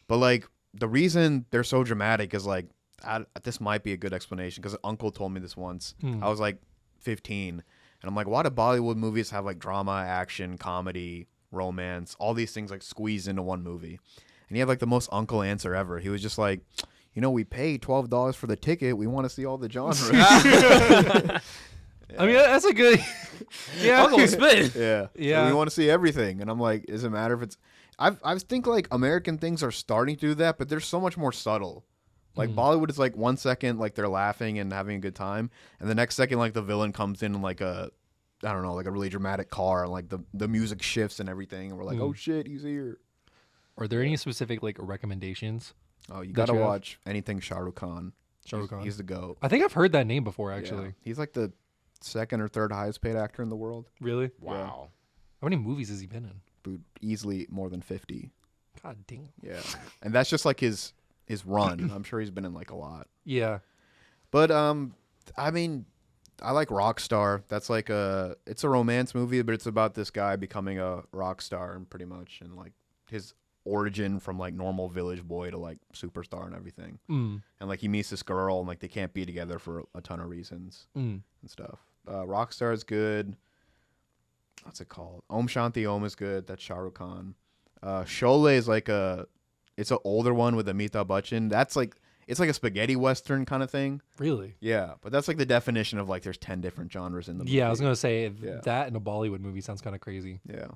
But like the reason they're so dramatic is like, this might be a good explanation because Uncle told me this once. I was like 15 and I'm like, why do Bollywood movies have like drama, action, comedy, romance, all these things like squeezed into one movie? And he had like the most uncle answer ever. He was just like, you know, we pay $12 for the ticket. We want to see all the genres. I mean, that's a good. I'll go spit. Yeah. So we want to see everything. And I'm like, does it matter if it's. I think like American things are starting to do that, but they're so much more subtle. Like Bollywood is like 1 second, like they're laughing and having a good time. And the next second, like the villain comes in like a, I don't know, like a really dramatic car. And like the music shifts and everything. And we're like, oh shit, he's here. Are there any specific like recommendations? Oh, you gotta watch anything Shah Rukh Khan. Shah Rukh Khan. He's the GOAT. I think I've heard that name before, actually. Yeah. He's like the second or third highest paid actor in the world. Really? Wow. How many movies has he been in? Dude, easily more than 50. God damn. Yeah. And that's just like his run. I'm sure he's been in like a lot. Yeah. But I mean, I like Rockstar. That's like it's a romance movie, but it's about this guy becoming a rock star and pretty much, and like his origin from like normal village boy to like superstar and everything. And like he meets this girl and like they can't be together for a ton of reasons and stuff. Rockstar is good. What's it called? Om Shanti Om is good. That's Shah Rukh Khan. Sholay is like it's an older one with Amitabh Bachchan. That's like, it's like a spaghetti western kind of thing. Really? Yeah, but that's like the definition of like there's 10 different genres in the movie. Yeah, I was gonna say that in a Bollywood movie sounds kind of crazy. Yeah.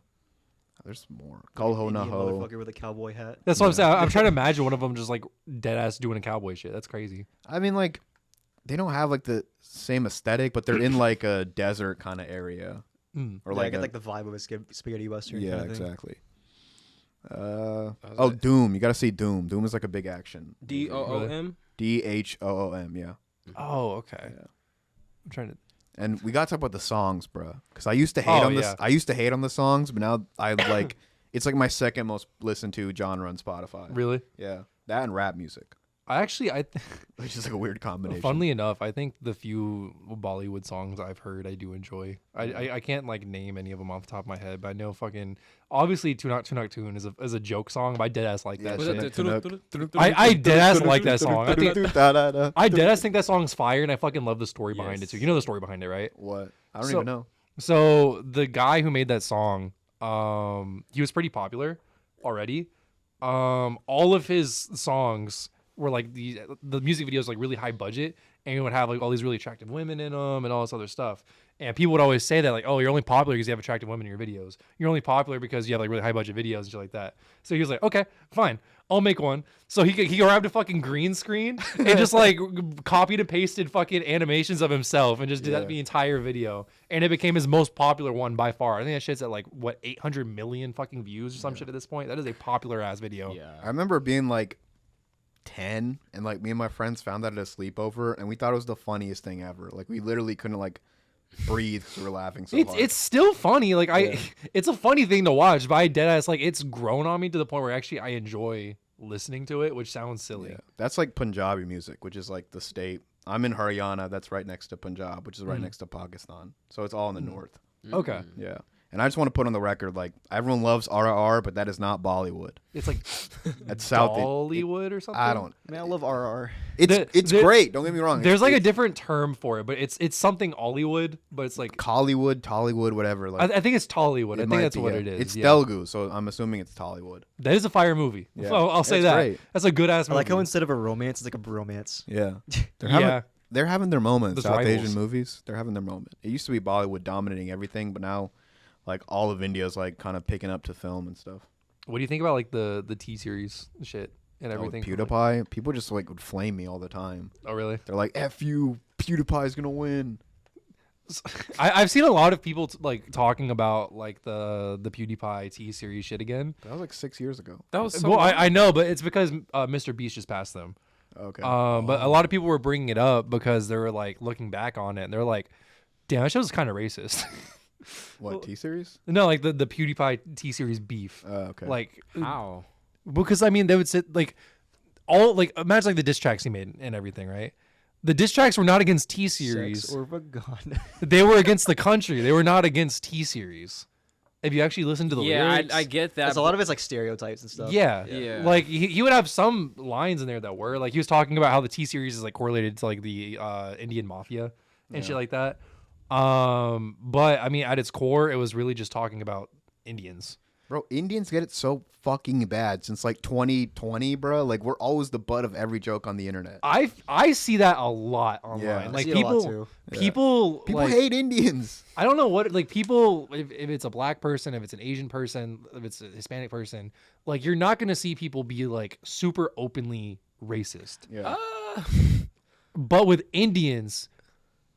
There's more. Kal Ho Na Indian Ho. motherfucker with a cowboy hat. That's what I'm saying. I'm trying to imagine one of them just like dead ass doing a cowboy shit. That's crazy. I mean, like, they don't have like the same aesthetic, but they're in like a desert kind of area. Or like, I get like the vibe of a spaghetti western. Yeah, kind of thing. exactly. Doom. You got to see Doom. Doom is like a big action. DOOM? DHOOM, yeah. Oh, okay. Yeah. I'm trying to. And we got to talk about the songs, bro. Because I used to hate on this. Yeah. I used to hate on the songs, but now I like. It's like my second most listened to genre on Spotify. Really? Yeah, that and rap music, which is like a weird combination. Funnily enough, I think the few Bollywood songs I've heard I do enjoy. I can't like name any of them off the top of my head, but I know fucking obviously Tunak Tunak Tune is a joke song, but I deadass like that shit. I deadass like that song. I deadass think that song's fire, and I fucking love the story behind it too. You know the story behind it, right? What? I don't even know. So the guy who made that song, he was pretty popular already. All of his songs were like the music videos like really high budget, and it would have like all these really attractive women in them and all this other stuff. And people would always say that like, oh, you're only popular because you have attractive women in your videos. You're only popular because you have like really high budget videos and shit like that. So he was like, okay, fine, I'll make one. So he grabbed a fucking green screen and just like copied and pasted fucking animations of himself and just did that the entire video. And it became his most popular one by far. I think that shit's at like what 800 million fucking views or some shit at this point. That is a popular ass video. Yeah. I remember being like 10 and like me and my friends found that at a sleepover and we thought it was the funniest thing ever. Like we literally couldn't like breathe because we were laughing so hard. It's still funny. Like it's a funny thing to watch, but I deadass like it's grown on me to the point where actually I enjoy listening to it, which sounds silly. Yeah. That's like Punjabi music, which is like the state. I'm in Haryana, that's right next to Punjab, which is right next to Pakistan. So it's all in the north. Okay. Yeah. And I just want to put on the record, like, everyone loves RRR, but that is not Bollywood. It's like it's South Bollywood or something. I don't. I mean, I love RR. It's great. Don't get me wrong. There's like a different term for it, but it's something Hollywood, but it's like Collywood, Tollywood, whatever. Like, I think it's Tollywood. I think that's what it is. It's Telugu, so I'm assuming it's Tollywood. That is a fire movie. Yeah. Oh, I'll say That's that. great. That's a good ass I movie. like how instead of a romance, it's like a bromance. Yeah. Yeah. They're having their moments. Those South rivals. Asian movies, they're having their moment. It used to be Bollywood dominating everything, but now, like, all of India's like kind of picking up to film and stuff. What do you think about like the T-series shit and everything? PewDiePie, people just like would flame me all the time. Oh really? They're like, "F you, PewDiePie's gonna win. I've seen a lot of people like talking about like the PewDiePie T-Series shit again. That was like 6 years ago. That was so Well, I know, but it's because Mr. Beast just passed them. Okay. But a lot of people were bringing it up because they were like looking back on it and they're like, damn, that show's kind of racist. What, T-Series? No, like the PewDiePie T-Series beef. Okay. Like how? because I mean they would sit like all like imagine like the diss tracks he made and everything, right? The diss tracks were not against T-Series. Sex or Vagana. They were against the country. They were not against T-Series. If you actually listen to the lyrics, I get that. That's a lot of it's like stereotypes and stuff. Yeah. Yeah. Like he would have some lines in there that were like he was talking about how the T-Series is like correlated to like the Indian mafia and shit like that. But I mean at its core it was really just talking about Indians. Bro, Indians get it so fucking bad since like 2020, bro. Like we're always the butt of every joke on the internet. I see that a lot online. Yeah. Like I see it a lot, too. people like, hate Indians. I don't know what like people if it's a black person, if it's an Asian person, if it's a Hispanic person, like you're not gonna see people be like super openly racist. Yeah. But with Indians,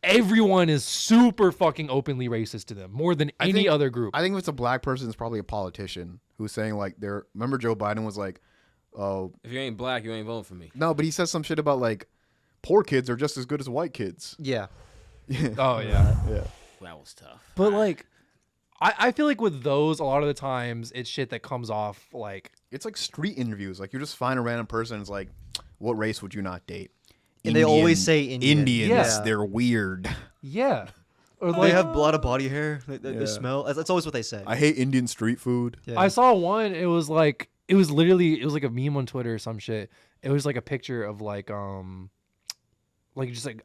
everyone is super fucking openly racist to them more than any other group. I think if it's a black person, it's probably a politician who's saying like they're. Remember Joe Biden was like, "Oh, if you ain't black, you ain't voting for me." no," but he says some shit about like poor kids are just as good as white kids. Yeah. Oh yeah. Yeah. That was tough. But like I feel like with those a lot of the times it's shit that comes off like It's like street interviews. Like you just find a random person. And it's like, what race would you not date? And they always say Indian. Indians. Yeah. They're weird. yeah. Or They like have a lot of body hair. They Yeah. smell. That's always what they say. I hate Indian street food. Yeah. I saw one, it was like a meme on Twitter or some shit. It was like a picture of like just like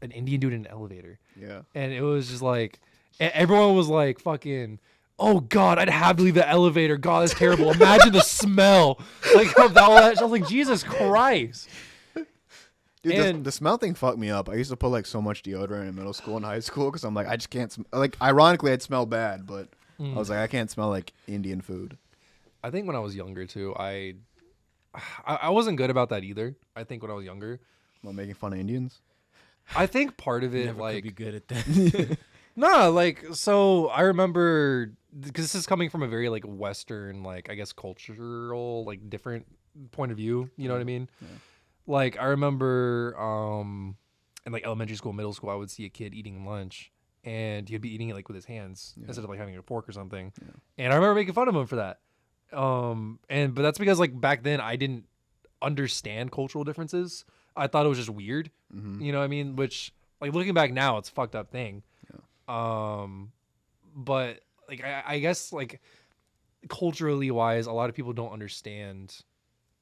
an Indian dude in an elevator. Yeah. And it was just like everyone was like fucking, oh god, I'd have to leave the elevator. God, that's terrible. Imagine the smell. Like of all that. I was like, Jesus Christ. Dude, And- the smell thing fucked me up. I used to put like so much deodorant in middle school and high school because I'm like, I just can't. Like, ironically, I'd smell bad, but I was like, I can't smell like Indian food. I think when I was younger too, I wasn't good about that either. I think when I was younger. Well, making fun of Indians. I think part of it Never like could be good at that. no, like so I remember because this is coming from a very like Western, like I guess cultural, like different point of view. You know what I mean? Yeah. Like I remember in like elementary school, middle school, I would see a kid eating lunch and he'd be eating it like with his hands instead of like having a fork or something. Yeah. And I remember making fun of him for that. But that's because like back then I didn't understand cultural differences. I thought it was just weird. Mm-hmm. You know what I mean? Which like looking back now, it's a fucked up thing. Yeah. But like I guess like culturally wise, a lot of people don't understand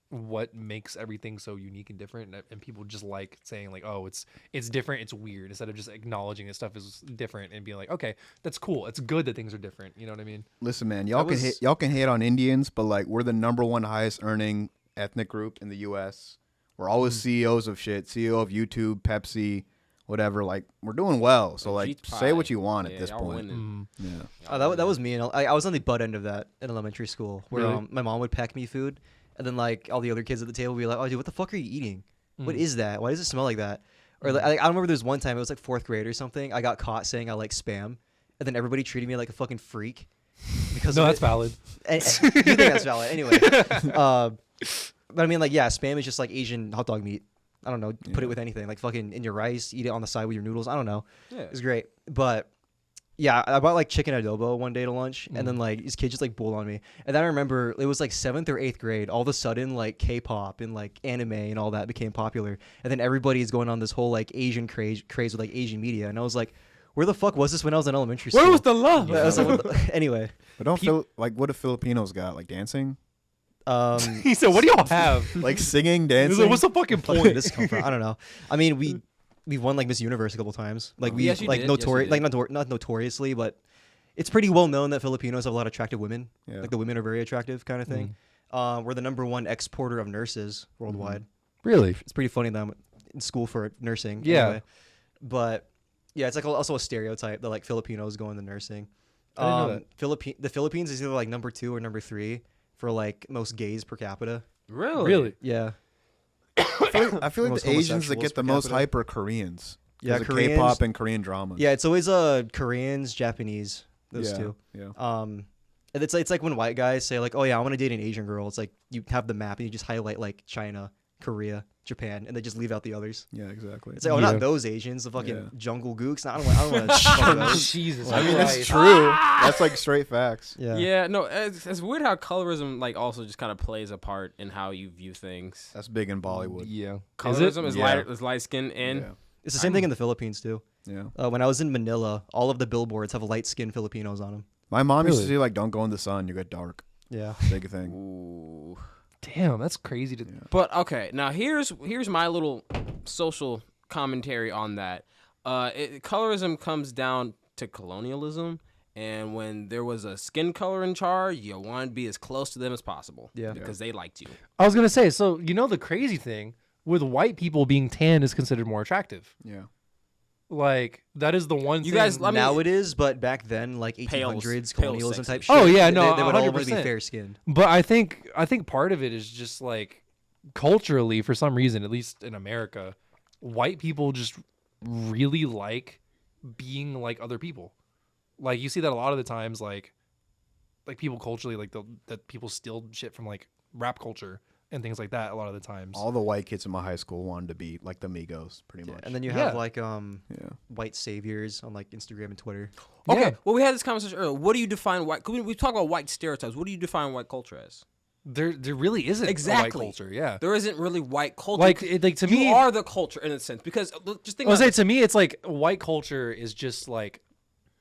what makes everything so unique and different, and people just like saying like, oh, it's different, it's weird, instead of just acknowledging that stuff is different and being like, okay, that's cool, it's good that things are different. You know what I mean? Listen, man, y'all can hate on Indians, but like we're the #1 highest earning ethnic group in the U.S. We're always CEOs of shit, CEO of YouTube, Pepsi, whatever. Like we're doing well. So like, say what you want at this point. Yeah. Oh, that was me. And I was on the butt end of that in elementary school, where Really? my mom would pack me food, and then like all the other kids at the table would be like, "Oh, dude, what the fuck are you eating? What is that? Why does it smell like that?" Or like, I remember there was one time, it was like 4th grade or something. I got caught saying I like Spam, and then everybody treated me like a fucking freak because No, of that's it. valid. And, you think that's valid anyway? But I mean, like, yeah, Spam is just like Asian hot dog meat. I don't know. Put it with anything, like fucking in your rice, eat it on the side with your noodles. I don't know. Yeah. It's great. But yeah, I bought like chicken adobo one day to lunch, and then like these kids just like bulled on me. And then I remember it was like 7th or 8th grade. All of a sudden, like K-pop and like anime and all that became popular, and then everybody's going on this whole like Asian craze with like Asian media. And I was like, where the fuck was this when I was in elementary school? Where was the love? Yeah, I was like, what the- anyway. But don't feel like what do Filipinos got? Like dancing, He said, what do y'all have? like singing, He was dancing. like, what's the fucking Fuck, where point? did this come from? I don't know. I mean, we've won like Miss Universe a couple times. Like we Yes, you like did. Yes, you notorious, did. like not notoriously, but it's pretty well known that Filipinos have a lot of attractive women. Yeah. Like the women are very attractive, kind of thing. We're the #1 exporter of nurses worldwide. Really? It's pretty funny that I'm in school for nursing. Yeah. Anyway. But yeah, it's like also a stereotype that like Filipinos go into nursing. I didn't know that. The Philippines is either like #2 or #3 for like most gays per capita. Really? Really? Yeah. I feel like Most the Asians that homosexuals get the per most capita. hype are Koreans Yeah, Because of Koreans. K-pop and Korean dramas. Yeah, it's always Koreans, Japanese, those two. Yeah. And it's like when white guys say like, "Oh yeah, I want to date an Asian girl." It's like you have the map and you just highlight like China, Korea, Japan, and they just leave out the others. Yeah, exactly. It's like, oh, Yeah. not those Asians, the fucking Yeah. jungle gooks. No, I don't want to fuck those. Jesus. I mean, that's Christ. true. That's like straight facts. Yeah. Yeah, no, it's weird how colorism like also just kind of plays a part in how you view things. That's big in Bollywood. Yeah. Colorism is Yeah. light skin and Yeah. It's the same thing in the Philippines too. Yeah. When I was in Manila, all of the billboards have light-skinned Filipinos on them. My mom used to Really? say like, "Don't go in the sun, you get dark." Yeah. Big thing. Ooh. Damn, that's crazy to. But okay, now here's my little social commentary on that. Colorism comes down to colonialism, and when there was a skin color in charge, you wanted to be as close to them as possible. Yeah. because they liked you. I was gonna say, so the crazy thing with white people being tan is considered more attractive. Yeah. Like that is the one. You thing. guys, I mean, Now it is, but back then, like 1800s, pale colonialism sexy. type shit. Oh, yeah, no, they would all want to 100%. be fair-skinned. But I think part of it is just like culturally, for some reason, at least in America, white people just really like being like other people. Like you see that a lot of the times, like people culturally, like that people steal shit from like rap culture and things like that. A lot of the times, All the white kids in my high school wanted to be like the Migos, pretty much. And then you have Yeah. like yeah. white saviors on like Instagram and Twitter. Okay, Yeah. well, we had this conversation earlier. What do you define white? We talk about white stereotypes. What do you define white culture as? there really isn't Exactly. a white culture. Yeah, There isn't really white culture. like to you me, are the culture in a sense because just think I was about say it. to me, it's like white culture is just like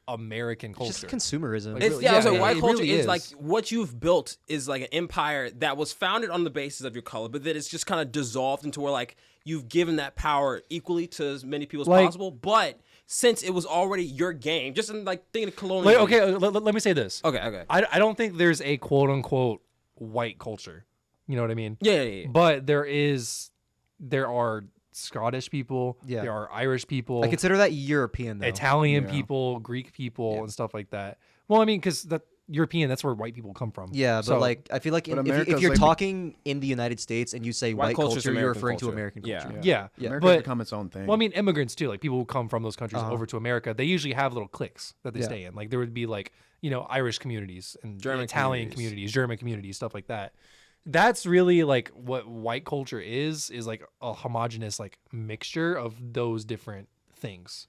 American It's culture. just consumerism. Like, It's, really- yeah, I was yeah, like, yeah, white it culture really is is. like what you've built is like an empire that was founded on the basis of your color, but then it's just kind of dissolved into where like you've given that power equally to as many people as Like- possible. But since it was already your game, just in like thinking of Like, colonialism. okay, let me say this. Okay. I don't think there's a quote unquote white culture. You know what I mean? Yeah. But there are Scottish people, Yeah. there are Irish people, I consider that European though. Italian Yeah. people, Greek people, and stuff like that. Well, I mean, because that European, that's where white people come from. Yeah, but So- like I feel like But if America's you're like- talking in the United States and you say White white culture's culture, you're American referring to culture. American Yeah. culture. yeah, America's but become its own thing. well, I mean, immigrants too, like people who come from those countries Uh-huh. over to America, they usually have little cliques that they Yeah. stay in. Like there would be like Irish communities and German Italian communities. communities, German communities, stuff like that. That's really like what white culture is like a homogenous like mixture of those different things.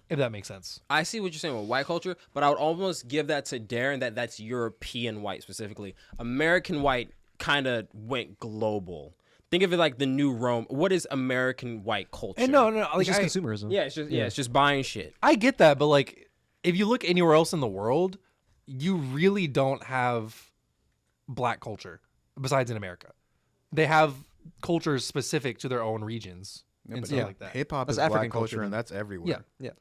If that makes sense. I see what you're saying with white culture, but I would almost give that to Darren that's European white specifically. American white kind of went global. Think of it like the new Rome. What is American white culture? And no, It's like just consumerism. Yeah, it's just buying shit. I get that, but like if you look anywhere else in the world, you really don't have black culture besides in America. They have cultures specific to their own regions and but stuff like that. hip hop That's is black African culture, culture, and that's everywhere. Yeah. Yeah.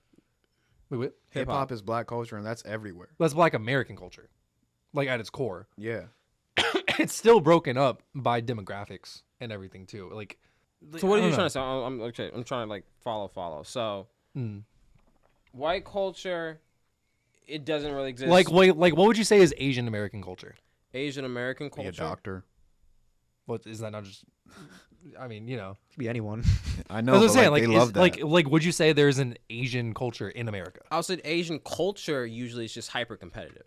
Wait, what? Hip hop is black culture, and that's everywhere. That's black American culture, like at its core. Yeah. It's still broken up by demographics and everything too. Like, So what I are you don't trying to say? I'm trying to like follow. So know. white culture, it doesn't really exist. Like what would you say is Asian American culture? Asian American Be a culture. doctor. What is that not just? I mean, Could be anyone. I know. That's what I'm but, saying. like, Like, they is, love that. like, would you say there's an Asian culture in America? I would say Asian culture usually is just hyper competitive.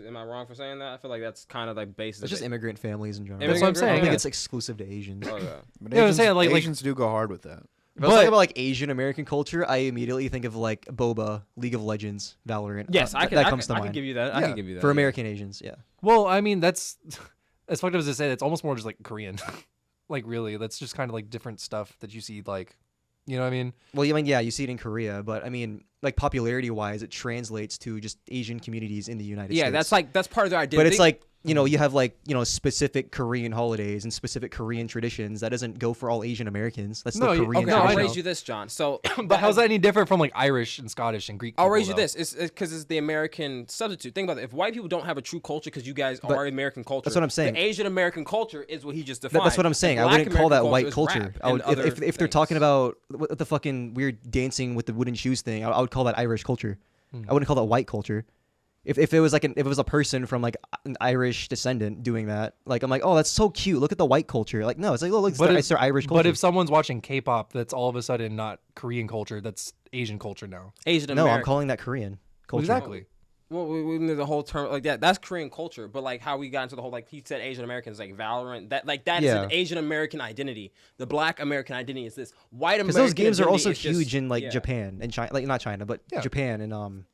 Am I wrong for saying that? I feel like that's kind of like basis. It's just immigrant families in general. That's what I'm I saying, don't think yeah. it's exclusive to Asians. Oh, yeah. But Yeah, I'm Asians, saying, like- Asians do go hard with that. If I was But- talking about like Asian American culture, I immediately think of like Boba, League of Legends, Valorant. Yes, I can. That I comes can, to I mind. can give you that. I Yeah. can give you that For yeah. American Asians, yeah. Well, I mean, that's as fucked up as I say. It's almost more just like Korean. Like, really, that's just kind of like different stuff that you see. Like, you know what I mean? Well, you mean yeah, you see it in Korea, but I mean, like popularity wise, it translates to just Asian communities in the United Yeah, States. that's part of their identity. But it's like you have like specific Korean holidays and specific Korean traditions. That doesn't go for all Asian Americans. That's No, still you- Korean. okay, I'll I know. raise you this, John. So, But how's that any different from like Irish and Scottish and Greek? I'll people, raise you though? this. It's because it's the American substitute. Think about it. If white people don't have a true culture because you guys are American culture, that's what I'm saying. The Asian American culture is what he just defined. That's what I'm saying. The I Black wouldn't call that American white culture culture. is rap I would, and other if they're things. talking about what the fucking weird dancing with the wooden shoes thing, I would call that Irish culture. Hmm. I wouldn't call that white culture. If it was like if it was a person from like an Irish descendant doing that, like I'm like, oh, that's so cute. Look at the white culture. Like no, it's like, oh, look, it's their Irish culture. But if someone's watching K-pop, that's all of a sudden not Korean culture. That's Asian culture now. Asian no, American. I'm calling that Korean culture. Exactly. Well, we there's a whole term like that. That's Korean culture. But like how we got into the whole like he said Asian Americans like Valorant. That is an Asian American identity. The Black American identity is this. White American. Because those games are also identity is huge just- in like Japan and China, like not China, but Japan and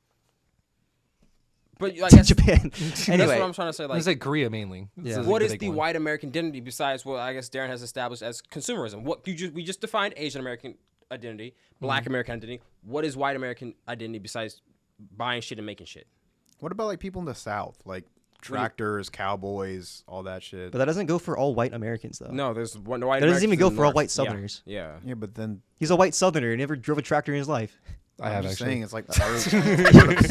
But like that's, Japan. that's Anyway, what I'm trying to say. I Like, say Korea mainly. Yeah. what is the white American identity besides what I guess Darren has established as consumerism? What we just defined Asian American identity, Black American identity. What is white American identity besides buying shit and making shit? What about like people in the South, like tractors, cowboys, all that shit? but that doesn't go for all white Americans though. No, there's one white. That doesn't even Americans go in the for all North. white Southerners. Yeah. Yeah, but then He's a white Southerner. He never drove a tractor in his life. I I'm have just actually. saying it's like part of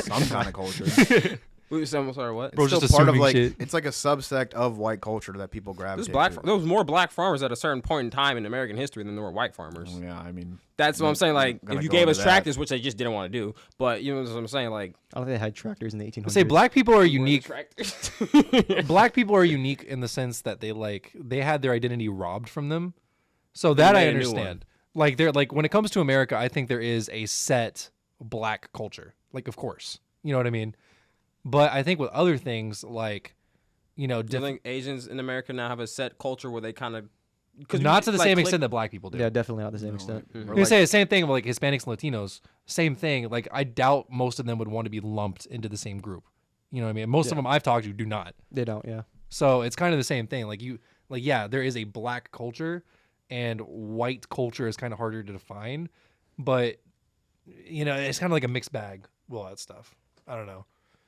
some kind of culture. Sorry, what? Bro, It's just still part of assuming like shit. it's like a subsect of white culture that people gravitate. There was more black farmers at a certain point in time in American history than there were white farmers. Yeah, I mean, That's what I'm saying. Like, gonna if you go gave into us that. tractors, which they just didn't want to do, but you know what I'm saying, like, I don't think they had tractors in the 1800s. Say black people are we're the unique. tractors. Black people are unique in the sense that they had their identity robbed from them. So that I made a new understand. Like they're like when it comes to America, I think there is a set black culture. Like of course. You know what I mean? But I think with other things like, you know, Do you think Asians in America now have a set culture where they kind of not to the same extent that black people do. Yeah, definitely not the same extent. or I'm gonna say the same thing with like Hispanics and Latinos. Same thing. Like I doubt most of them would want to be lumped into the same group. You know what I mean? Most of them I've talked to do not. They don't. Yeah. So it's kind of the same thing. Yeah, there is a black culture, and white culture is kind of harder to define. But you know, it's kind of like a mixed bag. All that stuff. I don't know.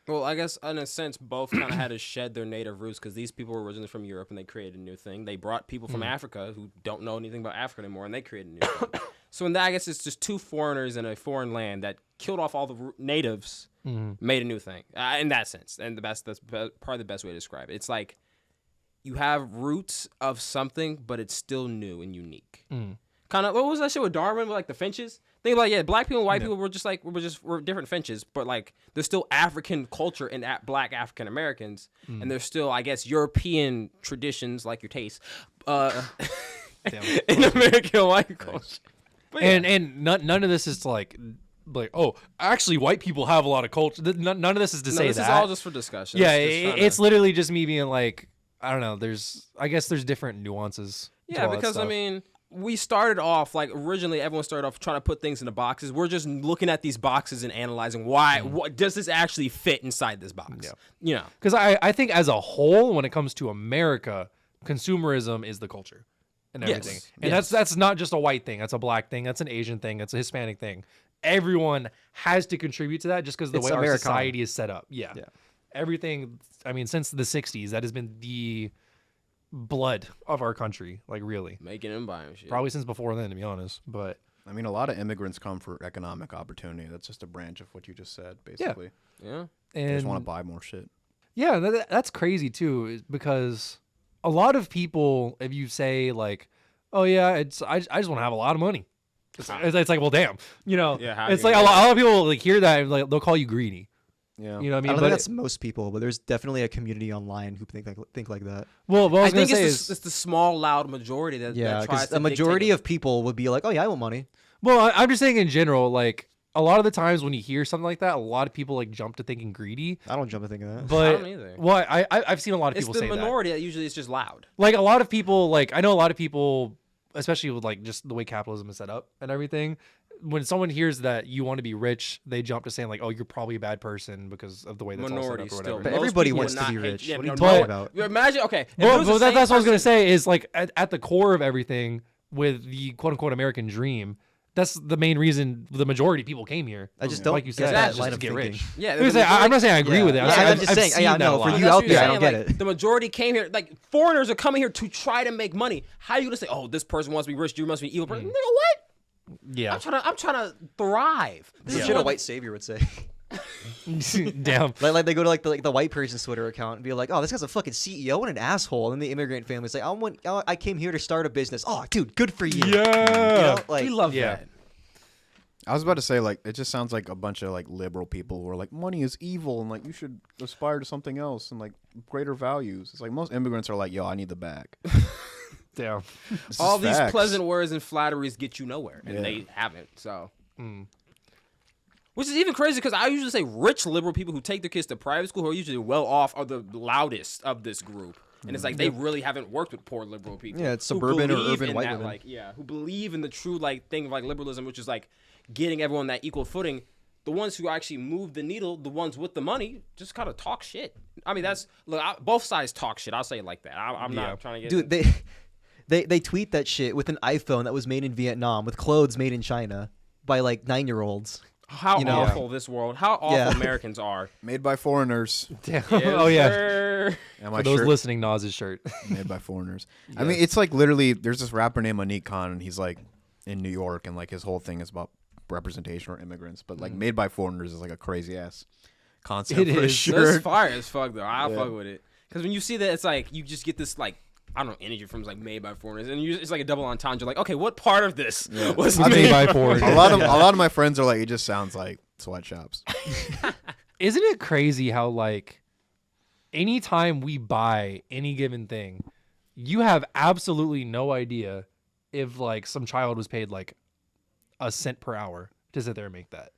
Well, I guess in a sense, both kind of had to shed their native roots because these people were originally from Europe and they created a new thing. They brought people from Africa who don't know anything about Africa anymore, and they created a new thing. So in that, I guess it's just two foreigners in a foreign land that killed off all the natives, made a new thing. In that sense, and that's probably the best way to describe it. It's like you have roots of something, but it's still new and unique. Kind of, what was that shit with Darwin with like the finches? Think like, yeah, black people and white people were just like we're different finches, but like there's still African culture in black African Americans, and there's still, I guess, European traditions like your taste, in American white culture. But yeah. And none of this is like oh, actually white people have a lot of culture. None of this is to say this that. is all just for discussion. Yeah, it's literally just me being like, I don't know. I guess there's different nuances. to all that because I stuff. mean, we started off like originally everyone started off trying to put things into boxes. We're just looking at these boxes and analyzing why. What does this actually fit inside this box? Yeah. You know, because I think as a whole, when it comes to America, consumerism is the culture and everything. Yes. And Yes. that's not just a white thing. That's a black thing. That's an Asian thing. That's a Hispanic thing. Everyone has to contribute to that just because the It's way our Americana. society is set up. Yeah. Yeah. Everything, I mean, since the 60s, that has been the blood of our country, like really. making and buying shit. Probably since before then, to be honest. But I mean, a lot of immigrants come for economic opportunity. That's just a branch of what you just said, basically. Yeah. They just and want to buy more shit. yeah, that's crazy too, is because a lot of people, if you say like, "Oh yeah, I just want to have a lot of money," it's like, well, damn, you know, Yeah, how it's you like get a lot of people like hear that and like they'll call you greedy. Yeah. You know what I I mean? don't But think that's most people, but there's definitely a community online who think like that. well, what I I was gonna think say it's the small, loud majority that Yeah, that tries because to a majority dictate of people would be like, "Oh yeah, I want money." well, I'm just saying in general, like a lot of the times when you hear something like that, a lot of people like jump to thinking greedy. I don't jump to think of that. But don't either. well, I've seen a lot of It's people the say that. minority that usually is just loud. Like a lot of people, like I know a lot of people, especially with like just the way capitalism is set up and everything. When someone hears that you want to be rich, they jump to saying like, "Oh, you're probably a bad person because of the way that's Minority all set up or still. whatever." But Most everybody people wants would to be not hate- rich. yeah, What are you no, talking no. about? Imagine, okay. if it Well, was the that's same what I was gonna person- say is like at the core of everything with the quote unquote American dream. That's the main reason the majority of people came here. I just don't like you get said, that just line to of get thinking. rich. Yeah, Let me say, I'm not saying I agree with it. Yeah, I'm just saying, seen yeah, that no, a for lot. you That's out what you're there, I saying, don't get like, it. The majority came here, like foreigners are coming here to try to make money. How are you gonna say, "Oh, this person wants to be rich, you must be evil"? Nigga, what? Yeah, I'm trying to thrive. This This is shit a what- white savior would say. damn. Like they go to like the white person's Twitter account and be like, "Oh, this guy's a fucking CEO and an asshole." And then the immigrant family's like, I came here to start a business." Oh, dude, good for you. Yeah. You know, like, we love Yeah. that. I was about to say, like, it just sounds like a bunch of like liberal people who are like, money is evil and like you should aspire to something else and like greater values. It's like most immigrants are like, yo, I need the bag. Damn. All these pleasant words and flatteries get you nowhere, and they haven't. So, which is even crazy because I usually say rich liberal people who take their kids to private school who are usually well off are the loudest of this group. And it's like they really haven't worked with poor liberal people. Yeah, it's suburban or urban white women. Like, who believe in the true like thing of like liberalism, which is like getting everyone that equal footing. The ones who actually move the needle, the ones with the money, just kind of talk shit. I mean, both sides talk shit. I'll say it like that. I'm not trying to get. Dude, they tweet that shit with an iPhone that was made in Vietnam with clothes made in China by like 9-year-olds. How awful this world. How awful Americans are. Made by foreigners. Yes, oh yeah. Sir. For those listening, Nas's shirt. Made by foreigners. Yes. I mean, it's like literally. There's this rapper named Anik Khan, and he's like in New York, and like his whole thing is about representation or immigrants, but like made by foreigners is like a crazy ass concept. It for is. a shirt. It's fire as fuck though. I'll fuck with it because when you see that, it's like you just get this like I don't know energy from like made by foreigners, and it's like a double entendre. Like, okay, what part of this was made by foreigners? A lot of my friends are like, it just sounds like sweatshops. Isn't it crazy how like anytime we buy any given thing, you have absolutely no idea if like some child was paid like a cent per hour to sit there and make that.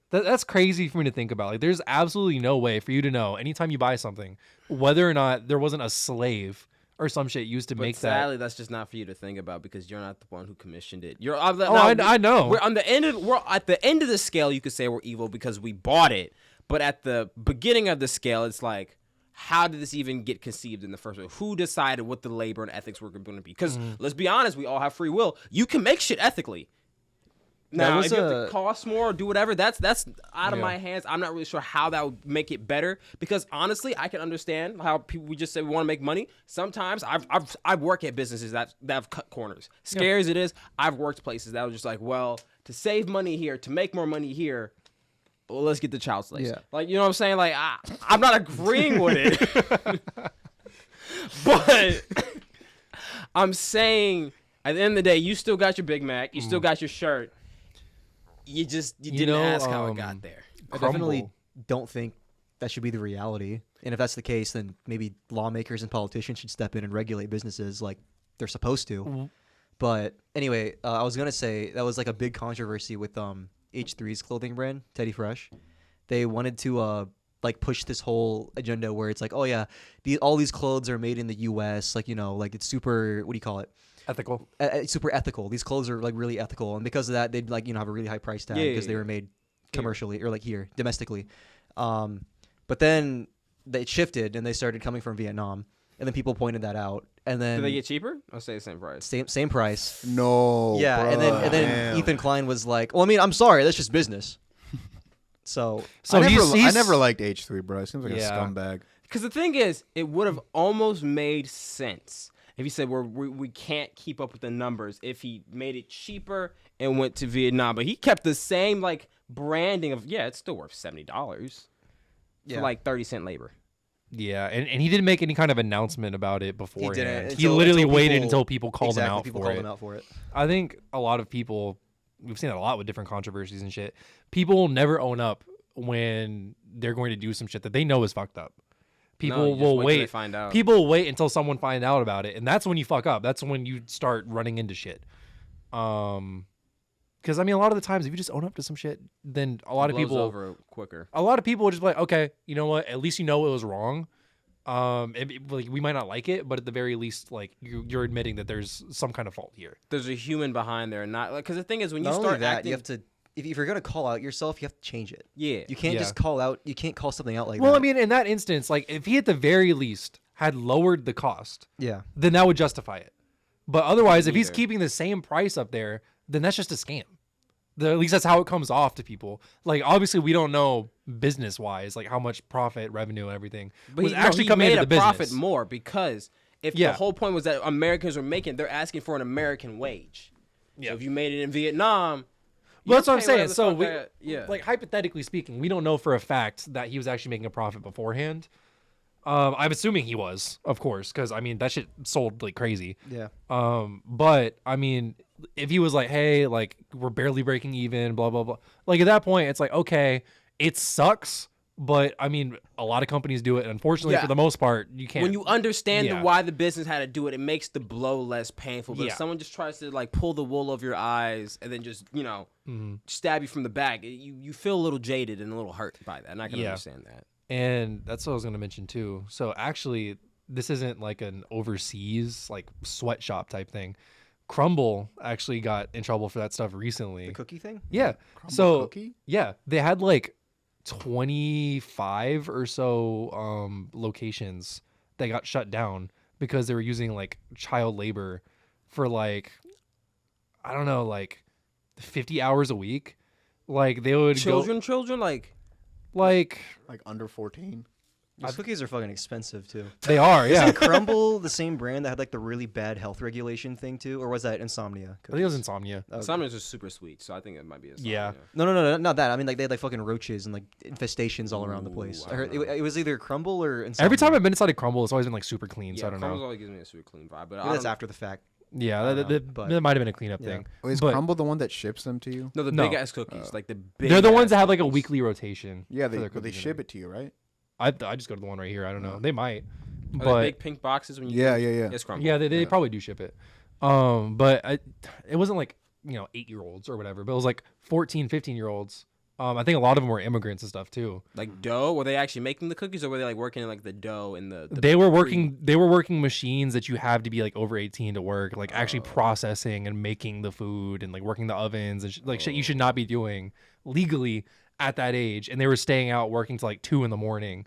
That's crazy for me to think about. Like, there's absolutely no way for you to know anytime you buy something whether or not there wasn't a slave or some shit used to make that. Sadly, that's just not for you to think about because you're not the one who commissioned it. I know. We're at the end of the scale. You could say we're evil because we bought it, but at the beginning of the scale, it's like, how did this even get conceived in the first place? Who decided what the labor and ethics were going to be? Because let's be honest, we all have free will. You can make shit ethically. Now, if you have to cost more or do whatever, that's out of my hands. I'm not really sure how that would make it better because honestly, I can understand how people we just say we want to make money. Sometimes I've worked at businesses that have cut corners. Scary as it is, I've worked places that was just like, well, to save money here, to make more money here, well, let's get the child slaves. Yeah. Like, you know what I'm saying? Like, I'm not agreeing with it, but I'm saying at the end of the day, you still got your Big Mac, you still got your shirt. You didn't ask how it got there. I definitely don't think that should be the reality. And if that's the case, then maybe lawmakers and politicians should step in and regulate businesses like they're supposed to. Mm-hmm. But anyway, I was going to say that was like a big controversy with H3's clothing brand, Teddy Fresh. They wanted to like push this whole agenda where it's like, oh yeah, all these clothes are made in the U.S. Like, you know, like it's super, what do you call it? Ethical. Super ethical. These clothes are like really ethical, and because of that, they'd like have a really high price tag because they were made commercially or like here domestically. But then they shifted and they started coming from Vietnam, and then people pointed that out. And then did they get cheaper? I'll say the same price. Same price. No. Yeah, bro. and then Ethan Klein was like, "Well, I mean, I'm sorry, that's just business." So I never liked H3, bro. It seems like a scumbag. Because the thing is, it would have almost made sense if he said we can't keep up with the numbers if he made it cheaper and went to Vietnam. But he kept the same like branding of it's still worth $70 for like 30-cent labor. Yeah, and he didn't make any kind of announcement about it beforehand. He literally waited until people called him out for it. I think a lot of people, we've seen it a lot with different controversies and shit. People never own up when they're going to do some shit that they know is fucked up. People will wait. People will wait until someone finds out about it, and that's when you fuck up. That's when you start running into shit. Because I mean, a lot of the times, if you just own up to some shit, then a lot of people over quicker. A lot of people will just be like, okay, you know what? At least you know it was wrong. Like we might not like it, but at the very least, like you're admitting that there's some kind of fault here. There's a human behind there, not like because the thing is when you not start only that, acting, you have to. If you're gonna call out yourself, you have to change it. Yeah, you can't just call out. You can't call something out like that. Well, I mean, in that instance, like if he at the very least had lowered the cost, then that would justify it. But otherwise, if he's keeping the same price up there, then that's just a scam. At least that's how it comes off to people. Like obviously, we don't know business wise, like how much profit, revenue, and everything was actually coming into the business. Profit more because if the whole point was that Americans were making, they're asking for an American wage. Yeah. So if you made it in Vietnam. Well, that's what I'm saying. So, like hypothetically speaking, we don't know for a fact that he was actually making a profit beforehand. I'm assuming he was, of course, because I mean that shit sold like crazy. Yeah. But I mean, if he was like, hey, like we're barely breaking even, blah blah blah, like at that point it's like, okay, it sucks, but I mean a lot of companies do it, and unfortunately for the most part you can't. When you understand why the business had to do it, it makes the blow less painful. But if someone just tries to like pull the wool over your eyes and then just stab you from the back, you feel a little jaded and a little hurt by that, and I can understand that. And that's what I was going to mention too. So actually, this isn't like an overseas like sweatshop type thing. Crumble actually got in trouble for that stuff recently. The cookie thing? Yeah. Crumble cookie? Yeah, they had like 25 or so locations that got shut down because they were using like child labor for like, I don't know, like 50 hours a week. Like they would children like under 14. Those cookies are fucking expensive too. They are, yeah. Isn't Crumble the same brand that had like the really bad health regulation thing too, or was that Insomnia? I think it was Insomnia. Okay. Insomnia's just super sweet, so I think it might be Insomnia. Yeah. No, not that. I mean, like they had like fucking roaches and like infestations all around the place. I heard it was either Crumble or Insomnia. Every time I've been inside a Crumble, it's always been like super clean. Yeah, So I don't Crumble's know. always gives me a super clean vibe, but Maybe that's after the fact. Yeah, that might have been a cleanup thing. Oh, is But- Crumble the one that ships them to you? No, the No. big ass cookies, like the big. They're the ones ass that have like a cookies. weekly rotation. Yeah, for their they cookies and ship it to you, right? I just go to the one right here. I don't know. They might, Are they but big pink boxes when you. Yeah. It's Crumble. yeah, they probably do ship it. But it wasn't like 8-year-olds or whatever. But it was like 14, 15-year-olds. I think a lot of them were immigrants and stuff too. Like dough? Were they actually making the cookies, or were they like working in like the dough in the They were working. They were working machines that you have to be like over 18 to work. Like actually processing and making the food and like working the ovens and like shit you should not be doing legally at that age. And they were staying out working till like 2 a.m.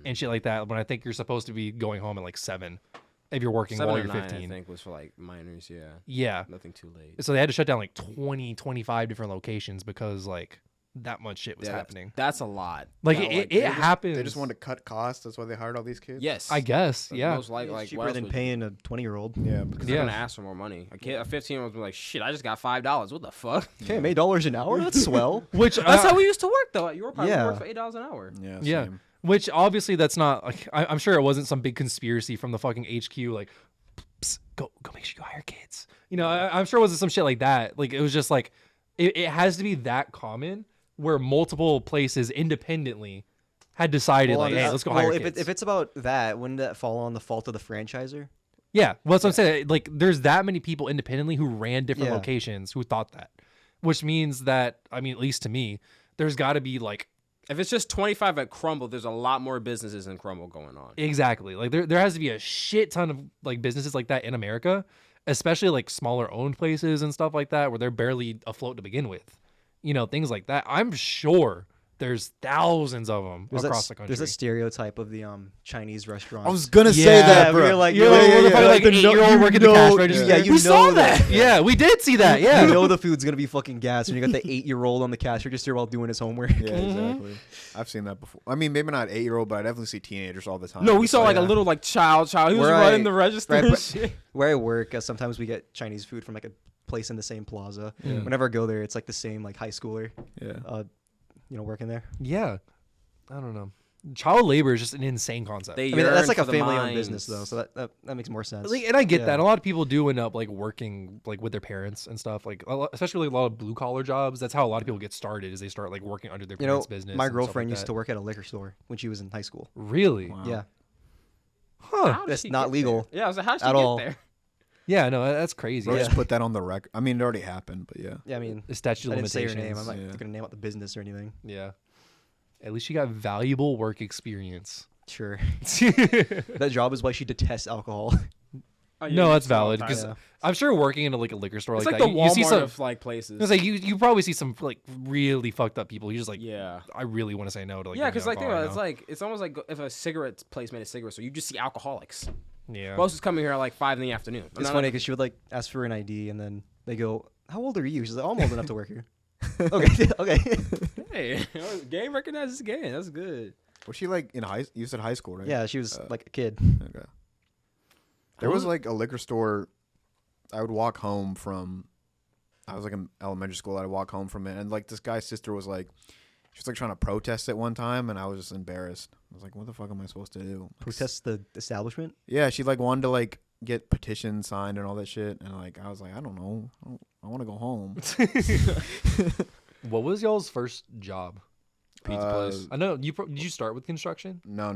and shit like that. When I think you're supposed to be going home at like 7 if you're working 7 while or you're 9, 15. I think was for like minors. Yeah. Yeah. Nothing too late. So they had to shut down like 20, 25 different locations because like that much shit was happening. That's a lot. Like That, it happens. They just wanted to cut costs. That's why they hired all these kids. Yes. I guess. But Yeah. Most likely, like Cheaper than paying a 20-year-old. Yeah, because Because they're gonna ask for more money. A 15-year-old be like, shit, I just got $5. What the fuck? Okay, $8 an hour. That's swell. Which That's how we used to work though. At your part, Yeah. we worked for $8 an hour. Yeah. same. Which obviously that's not like I'm sure it wasn't some big conspiracy from the fucking HQ like psst, go make sure you hire kids. I'm sure it wasn't some shit like that. Like it was just like it has to be that common where multiple places independently had decided like, hey, let's go hire kids. If it's about that, wouldn't that fall on the fault of the franchiser? Yeah, well, that's what I'm saying. Like, there's that many people independently who ran different Yeah. locations who thought that, which means that, I mean, at least to me, there's got to be like If it's just 25 at Crumble, there's a lot more businesses in Crumble going on. exactly like there has to be a shit ton of like businesses like that in America, especially like smaller owned places and stuff like that where they're barely afloat to begin with. Things like that. I'm sure there's thousands of them across the country. There's a stereotype of the Chinese restaurants. I was gonna say that, bro. You're like, You're like an 8-year-old working the cash register. Yeah, you we know saw that. that. Yeah, we did see that. Yeah. You know the food's gonna be fucking gas when you got the 8-year-old on the cash register while doing his homework. Yeah, exactly. I've seen that before. I mean, maybe not 8-year-old, but I definitely see teenagers all the time. No, we saw like a yeah. little like child. He was Where running I- the register right, and but- shit. Where I work, sometimes we get Chinese food from like a place in the same plaza. Whenever I go there, it's like the same like high schooler, Yeah. working there. Yeah. I don't know. Child labor is just an insane concept. They I mean, that's yearn like a for the family-owned business though, mines. so that makes more sense. Like, and I get Yeah. that. A lot of people do end up like working like with their parents and stuff. Like especially like, a lot of blue collar jobs. That's how a lot of people get started. Is they start like working under their parents' business. my and stuff girlfriend like used that. to work at a liquor store when she was in high school. Really? Wow. Yeah, Huh? How did that's she not get legal. there? Yeah, I was like, how'd she At get all. there? Yeah. No, that's crazy. Bro, Yeah. just put that on the record. I mean, it already happened, but yeah. Yeah, I mean, The statute I of didn't say limitations. her name. I'm not Yeah. gonna name out the business or anything. Yeah. At least she got valuable work experience. Sure. No, That job is why she detests alcohol. Oh, yeah, that's you saw valid it. because Yeah. I'm sure working in like a liquor store It's like like that, the you see Walmart some. of like places. It's like you probably see some like really fucked up people. You just like, Yeah. I really want to say no to like. Yeah, drinking because like think alcohol about it, right it's like it's almost like if a cigarette place made a cigarette store, you just see alcoholics. now. Yeah. Who else is coming here at like 5 in the afternoon? It's funny because she would like ask for an ID and then they go, "How old are you?" She's like, "Oh, I'm old enough to work here." Okay, okay. Hey, game recognizes game. That's good. Was she like in high? You said high school, right? Yeah, she was like a kid. Okay. There was like a liquor store. I would walk home from. I was like in elementary school. I'd walk home from it, and like this guy's sister was like, she was like trying to protest it one time, and I was just embarrassed. I was like, "What the fuck am I supposed to do?" Like, Protest the establishment. Yeah, she like wanted to like get petitions signed and all that shit. And like, I was like, I don't know. I want to go home. What was y'all's first job? Pizza place. I know did you start with construction? No.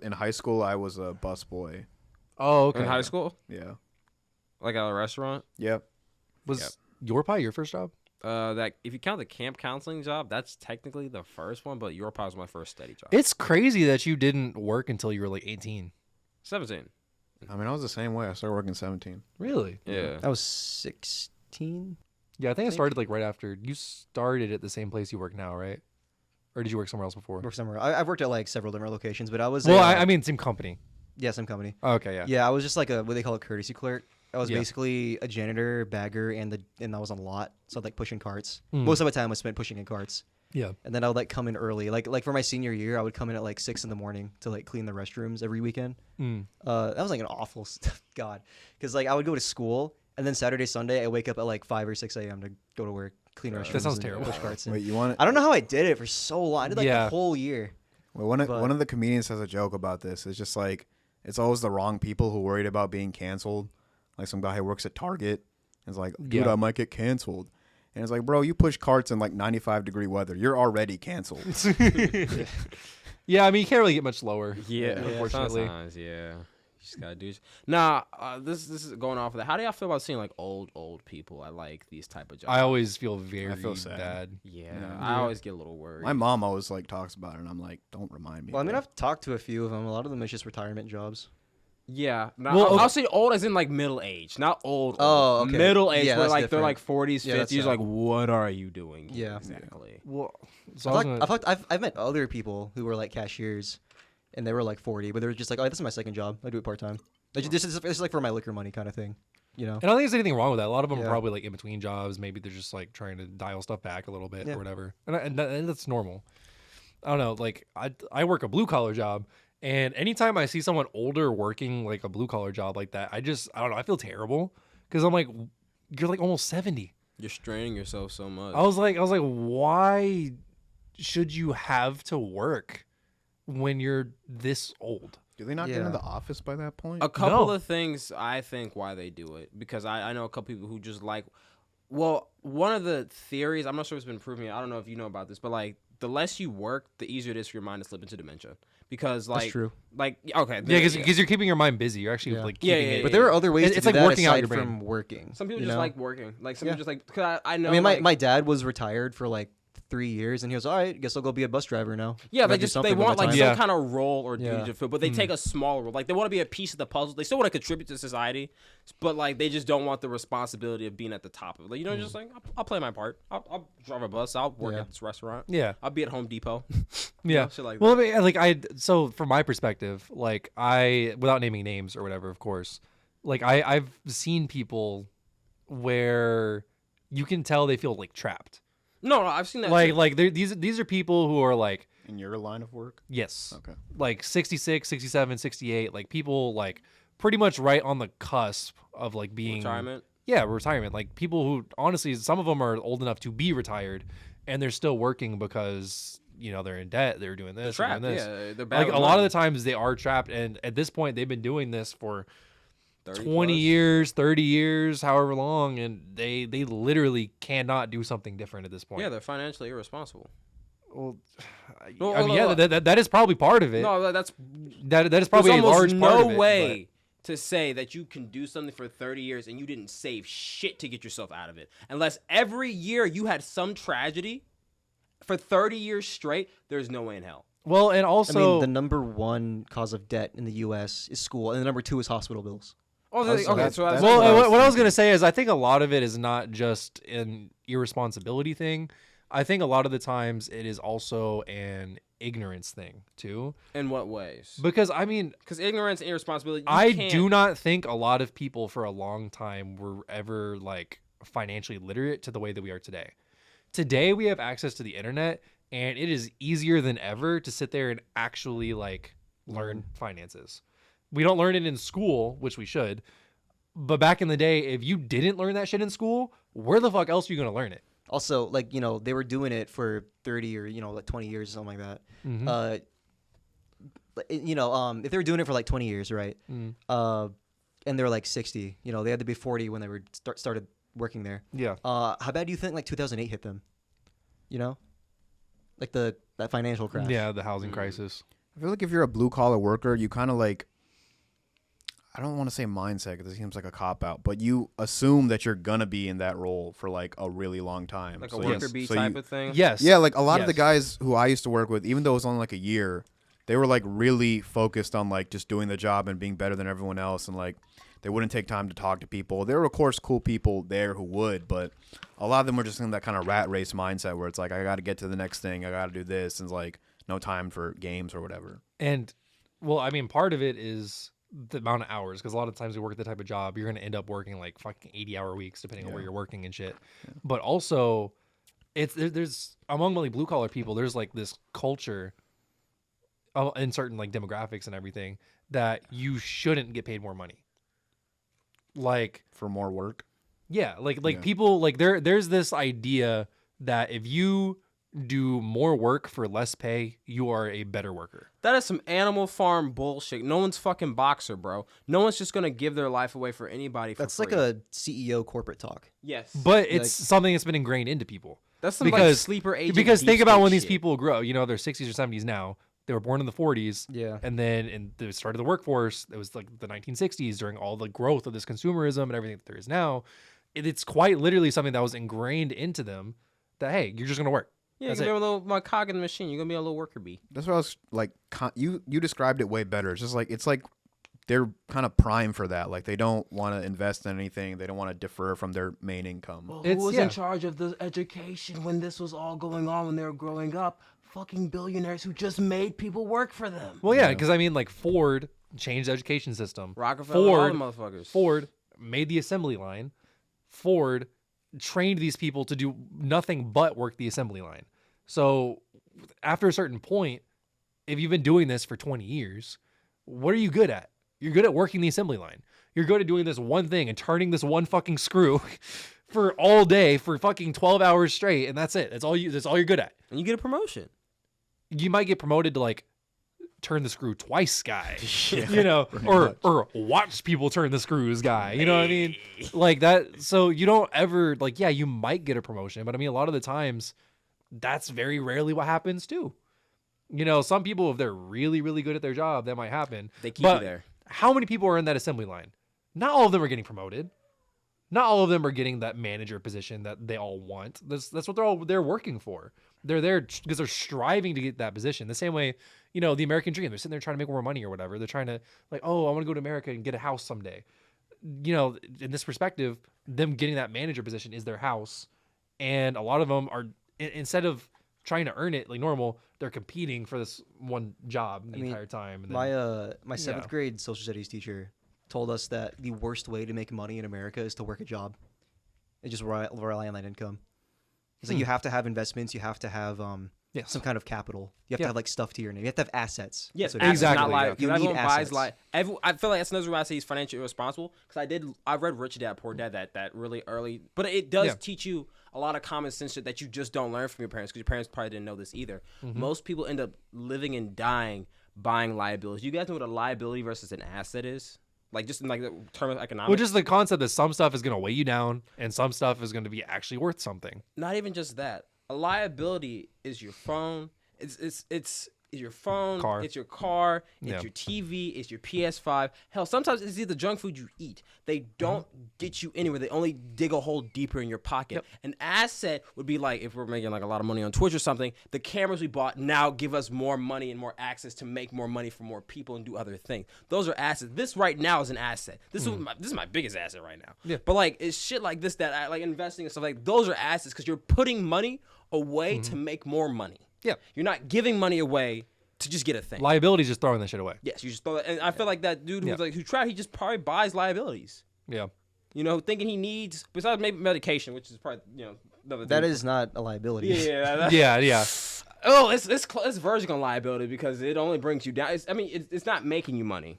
In high school, I was a busboy. Oh, okay. In high school? Yeah. Like at a restaurant? Yep. Was your first job? That if you count the camp counseling job, that's technically the first one, but your pie was my first steady job. It's crazy that you didn't work until you were like 18. 17. I mean, I was the same way. I started working 17. Really? Yeah. I was 16. Yeah, I think I started like right after. You started at the same place you work now, right? Or did you work somewhere else before? Worked somewhere. I've worked at like several different locations, but I was. Well, I mean, same company. Yeah, same company. Oh, okay, yeah. Yeah, I was just like what they call a courtesy clerk. I was Yeah. basically a janitor, bagger, and I was on a lot, so I'd like pushing carts. Mm. Most of my time was spent pushing in carts. Yeah. And then I would like come in early, like for my senior year, I would come in at like 6 a.m. to like clean the restrooms every weekend. Mm. That was like an awful God, because like I would go to school and then Saturday, Sunday, I wake up at like 5 or 6 a.m. to go to work, clean restrooms. That sounds and terrible. Push carts. Wait, you want it? I don't know how I did it for so long. I did like Yeah. the whole year. Well, one of the comedians has a joke about this. It's just like it's always the wrong people who worried about being canceled. Like some guy who works at Target is like, dude, Yeah. I might get canceled. And it's like, bro, you push carts in like 95-degree weather. You're already canceled. Yeah, I mean, you can't really get much lower. Yeah, unfortunately. sometimes, yeah. You just gotta do. Nah, this is going off of that. How do y'all feel about seeing like old people at like these type of jobs? I always feel very feel sad. bad. Yeah, Yeah. I always get a little worried. My mom always like talks about it, and I'm like, don't remind me. Well, I mean, bro. I've talked to a few of them. A lot of them is just retirement jobs. Yeah, Well, I'll say old as in like middle age, not old. Oh, old. okay. Middle age, Yeah, where that's like they're different. like 40s, Yeah, that's 50s. sad. Like, what are you doing? here Yeah. exactly. Well, so I was gonna- I've met other people who were like cashiers, and they were like 40, but they were just like, oh, this is my second job. I do it part time. Like, this is like for my liquor money kind of thing, you know? and I don't think there's anything wrong with that. A lot of them Yeah. are probably like in between jobs. Maybe they're just like trying to dial stuff back a little bit Yeah. or whatever. And that's normal. I don't know. Like I work a blue collar job, and anytime I see someone older working like a blue collar job like that, I don't know. I feel terrible because I'm like, you're like almost 70. You're straining yourself so much. I was like, why should you have to work when you're this old? Do they not get Yeah. into the office by that point? A couple No. of things I think why they do it, because I know a couple people who just like, well, one of the theories, I'm not sure if it's been proven yet, I don't know if you know about this, but like the less you work, the easier it is for your mind to slip into dementia. Because like, That's true. like, okay. Yeah, because you're keeping your mind busy. You're actually Yeah. like Yeah, keeping yeah, it. But there are other ways It's to like do that working out aside your brain. from working. some people you just know? like working. Like some Yeah. people just like, cause I know. I mean, like, my dad was retired for like 3 years, and he was all right. Guess I'll go be a bus driver now. yeah, Gotta they do just something they with want my like time. some Yeah. kind of role or duty Yeah. to fill, but they take a small role. Like they want to be a piece of the puzzle. They still want to contribute to society, but like they just don't want the responsibility of being at the top of it. Like, you know, just like I'll play my part. I'll drive a bus. I'll work Yeah. at this restaurant. Yeah. I'll be at Home Depot. Yeah. shit like Well, that. I mean, like so from my perspective, like without naming names or whatever, of course, like I've seen people where you can tell they feel like trapped. No, I've seen that. Like too. like these are people who are like, In your line of work? yes, Okay. like 66, 67, 68, like people like pretty much right on the cusp of like being retirement. Yeah, retirement. Like people who honestly, some of them are old enough to be retired, and they're still working because they're in debt. They're doing this. Trapped. They're doing this. Yeah, they're bad. Like with a lot of money. the times they are trapped, and at this point they've been doing this for 30 20 plus. years, 30 years, however long, and they literally cannot do something different at this point. Yeah, they're financially irresponsible. Well, No, I mean, no, yeah, that is probably part of it. No, that's That is probably a there's almost large part no of it. way to say that you can do something for 30 years and you didn't save shit to get yourself out of it. Unless every year you had some tragedy for 30 years straight, there's no way in hell. Well, and I also mean, the number one cause of debt in the U.S. is school, and the number 2 is hospital bills. Oh, That's- okay. that's- So that's that's well, what I was what I was thinking. gonna say is I think a lot of it is not just an irresponsibility thing. I think a lot of the times it is also an ignorance thing too. in what ways? Because I mean, Because ignorance and irresponsibility. You I can't- do not think a lot of people for a long time were ever like financially literate to the way that we are today. Today we have access to the internet, and it is easier than ever to sit there and actually like learn finances. We don't learn it in school, which we should. But back in the day, if you didn't learn that shit in school, where the fuck else are you gonna learn it? Also, like, they were doing it for 30 or, like 20 years or something like that. Mhm. If they were doing it for like 20 years, right? Mm. and they're like 60. You know, they had to be 40 when they were started working there. Yeah. How bad do you think like 2008 hit them? You know, like that financial crash. Yeah, the housing crisis. I feel like if you're a blue collar worker, you kind of like, I don't want to say mindset because it seems like a cop out, but you assume that you're gonna be in that role for like a really long time, Like a worker bee type of thing. Yes. Yeah, like a lot of the guys who I used to work with, even though it was only like a year, they were like really focused on like just doing the job and being better than everyone else, and like they wouldn't take time to talk to people. There were of course cool people there who would, but a lot of them were just in that kind of rat race mindset where it's like I got to get to the next thing, I got to do this, and it's like no time for games or whatever. And well, I mean, part of it is the amount of hours, because a lot of times you work the type of job you're going to end up working like fucking 80-hour weeks depending on where you're working and shit. But also there's among like blue collar people, there's like this culture in certain like demographics and everything that you shouldn't get paid more money, like For more work. yeah, like people like there's this idea that if you do more work for less pay, you are a better worker. That is some Animal Farm bullshit. No one's fucking boxer, bro. No one's just gonna give their life away for anybody. That's free. like a CEO corporate talk. yes, But it's something that's been ingrained into people. that's some like sleeper agent. Because think beef about stick when these shit. people grow. You know, they're 60s or 70s now. They were born in the 40s. Yeah. And then they started the workforce. It was like the 1960s during all the growth of this consumerism and everything that there is now. It's quite literally something that was ingrained into them that, hey, you're just going to work. Yeah, That's you're gonna it. be a little my cog in the machine. You're gonna be a little worker bee. That's what I was like. You described it way better. It's just like they're kind of prime for that. Like they don't want to invest in anything. They don't want to defer from their main income. Well, It's- who was yeah. in charge of the education when this was all going on when they were growing up? Fucking billionaires who just made people work for them. Well, yeah, because I mean, like Ford changed the education system. Rockefeller, all the motherfuckers. Ford made the assembly line. Ford trained these people to do nothing but work the assembly line. So after a certain point, if you've been doing this for 20 years, what are you good at? You're good at working the assembly line. You're good at doing this one thing and turning this one fucking screw for all day for fucking 12 hours straight, and that's it. That's all you're good at. And you get a promotion. You might get promoted to like turn the screw twice guy, you know, or watch people turn the screws guy. You know what I mean? Like that. So you don't ever like, yeah, you might get a promotion, but I mean, a lot of the times that's very rarely what happens too. You know, some people, if they're really, really good at their job, that might happen. They keep But you there. how many people are in that assembly line? Not all of them are getting promoted. Not all of them are getting that manager position that they all want. That's what they're working for. They're there because they're striving to get that position. The same way, you know, the American dream. They're sitting there trying to make more money or whatever. They're trying to like, oh, I want to go to America and get a house someday. You know, in this perspective, them getting that manager position is their house, and a lot of them are instead of trying to earn it like normal, they're competing for this one job the entire time. And then, My seventh grade social studies teacher told us that the worst way to make money in America is to work a job and just rely on that income. He's like, you have to have investments, you have to have some kind of capital, you have to have like stuff to your name, you have to have assets. Yes, That's what it is. exactly. Exactly, Not yeah. like, You need everyone buys assets. like. I feel like that's another reason I say he's financially irresponsible because I read Rich Dad Poor Dad that really early, but it does teach you a lot of common sense shit that you just don't learn from your parents because your parents probably didn't know this either. Most people end up living and dying buying liabilities. You guys know what a liability versus an asset is? Like just in like the term of economics. which is the concept that some stuff is going to weigh you down and some stuff is going to be actually worth something. Not even just that. A liability is your phone. It's your phone. Car. It's your car. It's Yeah. your TV. It's your PS5. Hell, sometimes it's either junk food you eat. They don't get you anywhere. They only dig a hole deeper in your pocket. Yep. An asset would be like if we're making like a lot of money on Twitch or something. The cameras we bought now give us more money and more access to make more money for more people and do other things. Those are assets. This right now is an asset. This is my biggest asset right now. Yeah. But like it's shit like this that I like investing and stuff like those are assets because you're putting money away to make more money. Yeah. You're not giving money away to just get a thing. Liability is just throwing that shit away. Yes, you just throw it. And I feel like that dude Yeah. who tried, he just probably buys liabilities. Yeah. You know, thinking he needs, besides maybe medication, which is probably, another That thing. is not a liability. Yeah. Yeah. Oh, it's verging on liability because it only brings you down. It's not making you money.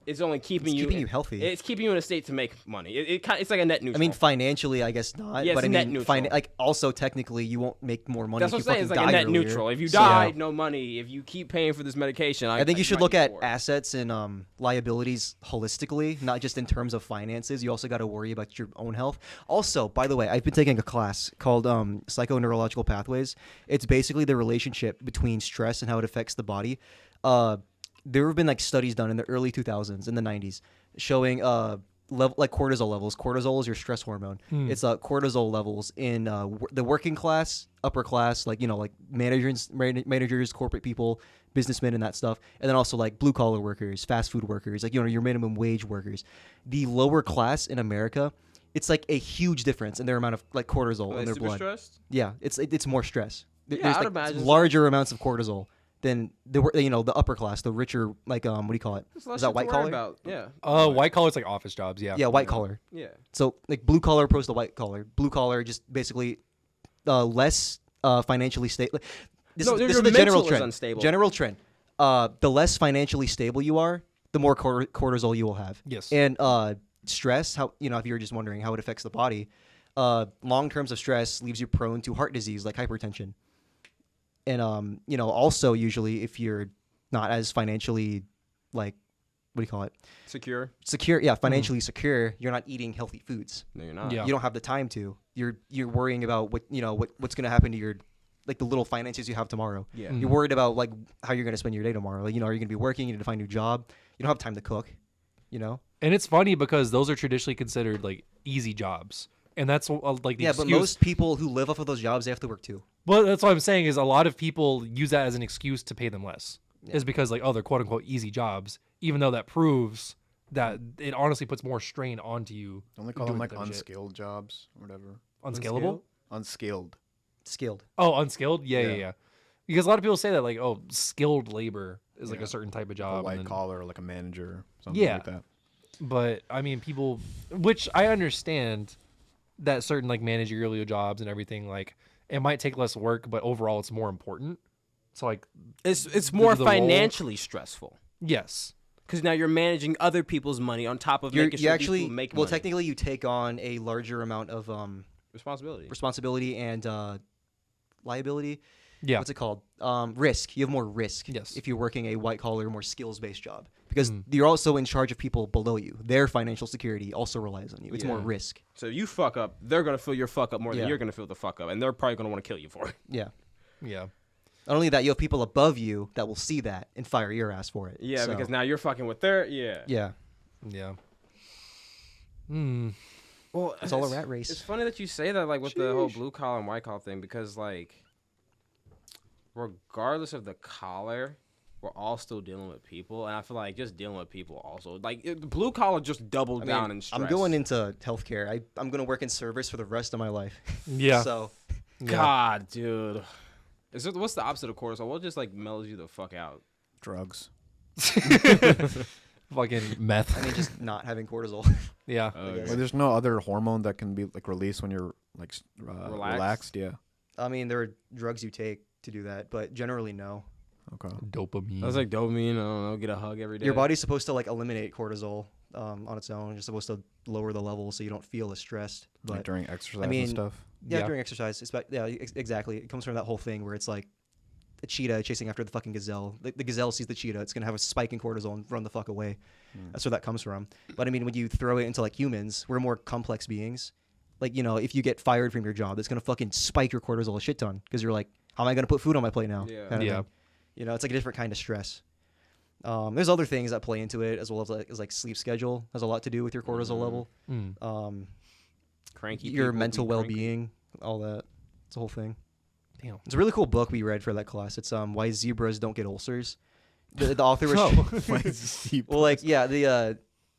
it's only keeping It's you keeping you healthy. It's keeping you in a state to make money. It's like a net neutral. I mean, financially, I guess not. Yeah, but it's I net mean, neutral. like also technically, you won't make more money that's if what you I'm saying. fucking It's like a die net earlier. neutral. If you So- die, no money. If you keep paying for this medication, I think you should might look be at poor. assets and liabilities holistically, not just in terms of finances. You also got to worry about your own health. Also, by the way, I've been taking a class called Psychoneurological Pathways. It's basically the relationship between stress and how it affects the body. There have been like studies done in the early 2000s, in the 90s, showing like cortisol levels. Cortisol is your stress hormone. It's cortisol levels in the working class, upper class, like like managers, corporate people, businessmen, and that stuff, and then also like blue collar workers, fast food workers, like your minimum wage workers. The lower class in America, it's like a huge difference in their amount of like cortisol Are in they their super blood. stressed? Yeah, it's more stress. Yeah, There's I'd like imagine so. larger amounts of cortisol than the upper class, the richer, like what do you call it? There's less Is that shit to white worry collar? about. Yeah. White collar's like office jobs. Yeah. Yeah, white collar. Yeah. So like blue collar opposed to white collar. Blue collar just basically less financially stable. This No, is your the general mental is trend. unstable. General trend. The less financially stable you are, the more cortisol you will have. Yes. And stress, how if you're just wondering how it affects the body, long terms of stress leaves you prone to heart disease like hypertension. And also usually if you're not as financially like what do you call it? Secure? Secure, yeah, financially secure, you're not eating healthy foods. No, you're not. Yeah. You don't have the time to. You're worrying about what's going to happen to your like the little finances you have tomorrow. Yeah. You're worried about like how you're going to spend your day tomorrow. Like, are you going to be working? You need to find a new job. You don't have time to cook, And it's funny because those are traditionally considered like easy jobs. And that's like the yeah, excuse. but most people who live off of those jobs, they have to work too. Well, that's what I'm saying is a lot of people use that as an excuse to pay them less. Yeah. Is because like, they're quote unquote easy jobs, even though that proves that it honestly puts more strain onto you. Don't they call doing them like that shit. unskilled jobs or whatever? Unscalable? Unskilled. Skilled. Oh, unskilled? Yeah. Yeah. Because a lot of people say that like, skilled labor is like Yeah. a certain type of A job. white and then- collar, like a manager, something Yeah. like that. But I mean, people, which I understand that certain like managerial jobs and everything, like it might take less work, but overall it's more important. So like, It's more the role- financially stressful yes. because now you're managing other people's money on top of making You sure actually people make well, money. technically, you take on a larger amount of Responsibility. responsibility and liability. Yeah. What's it called? Risk. You have more risk. Yes. If you're working a white collar, more skills based job, because you're also in charge of people below you. Their financial security also relies on you. It's more Yeah. risk. So you fuck up, they're gonna feel your fuck up more Yeah. than you're gonna feel the fuck up, and they're probably gonna want to kill you for it. Yeah. Yeah. Not only that, you have people above you that will see that and fire your ass for it. Yeah, So, because now you're fucking with their yeah, Yeah. Well, it's all a rat race. It's funny that you say that, like with the whole blue collar and white collar thing, because like, regardless of the collar, we're all still dealing with people, and I feel like just dealing with people also, like the blue collar just doubled down in stress. I'm going into healthcare. I'm going to work in service for the rest of my life. Yeah. So God, dude. What's the opposite of cortisol? What just like mellows you the fuck out? Drugs. Fucking meth. I mean, just not having cortisol. Yeah. Well, there's no other hormone that can be like released when you're like relaxed. Yeah. I mean, there are drugs you take to do that, but generally no. Okay. Dopamine. I was like dopamine. I don't know, get a hug every day. Your body's supposed to like eliminate cortisol on its own. You're supposed to lower the level so you don't feel as stressed. But Like during exercise I mean, and stuff. yeah, Yeah. during exercise, exactly. It comes from that whole thing where it's like a cheetah chasing after the fucking gazelle. The gazelle sees the cheetah. It's gonna have a spike in cortisol and run the fuck away. That's where that comes from. But I mean, when you throw it into like humans, we're more complex beings. Like, if you get fired from your job, it's gonna fucking spike your cortisol a shit ton because you're like, how am I gonna put food on my plate now? Yeah. Kind of Yeah. thing. It's like a different kind of stress. There's other things that play into it as well as like sleep schedule has a lot to do with your cortisol level. Cranky. Your people mental be cranky. well-being, all that. It's a whole thing. Damn. It's a really cool book we read for that class. It's Why Zebras Don't Get Ulcers. The author was well, like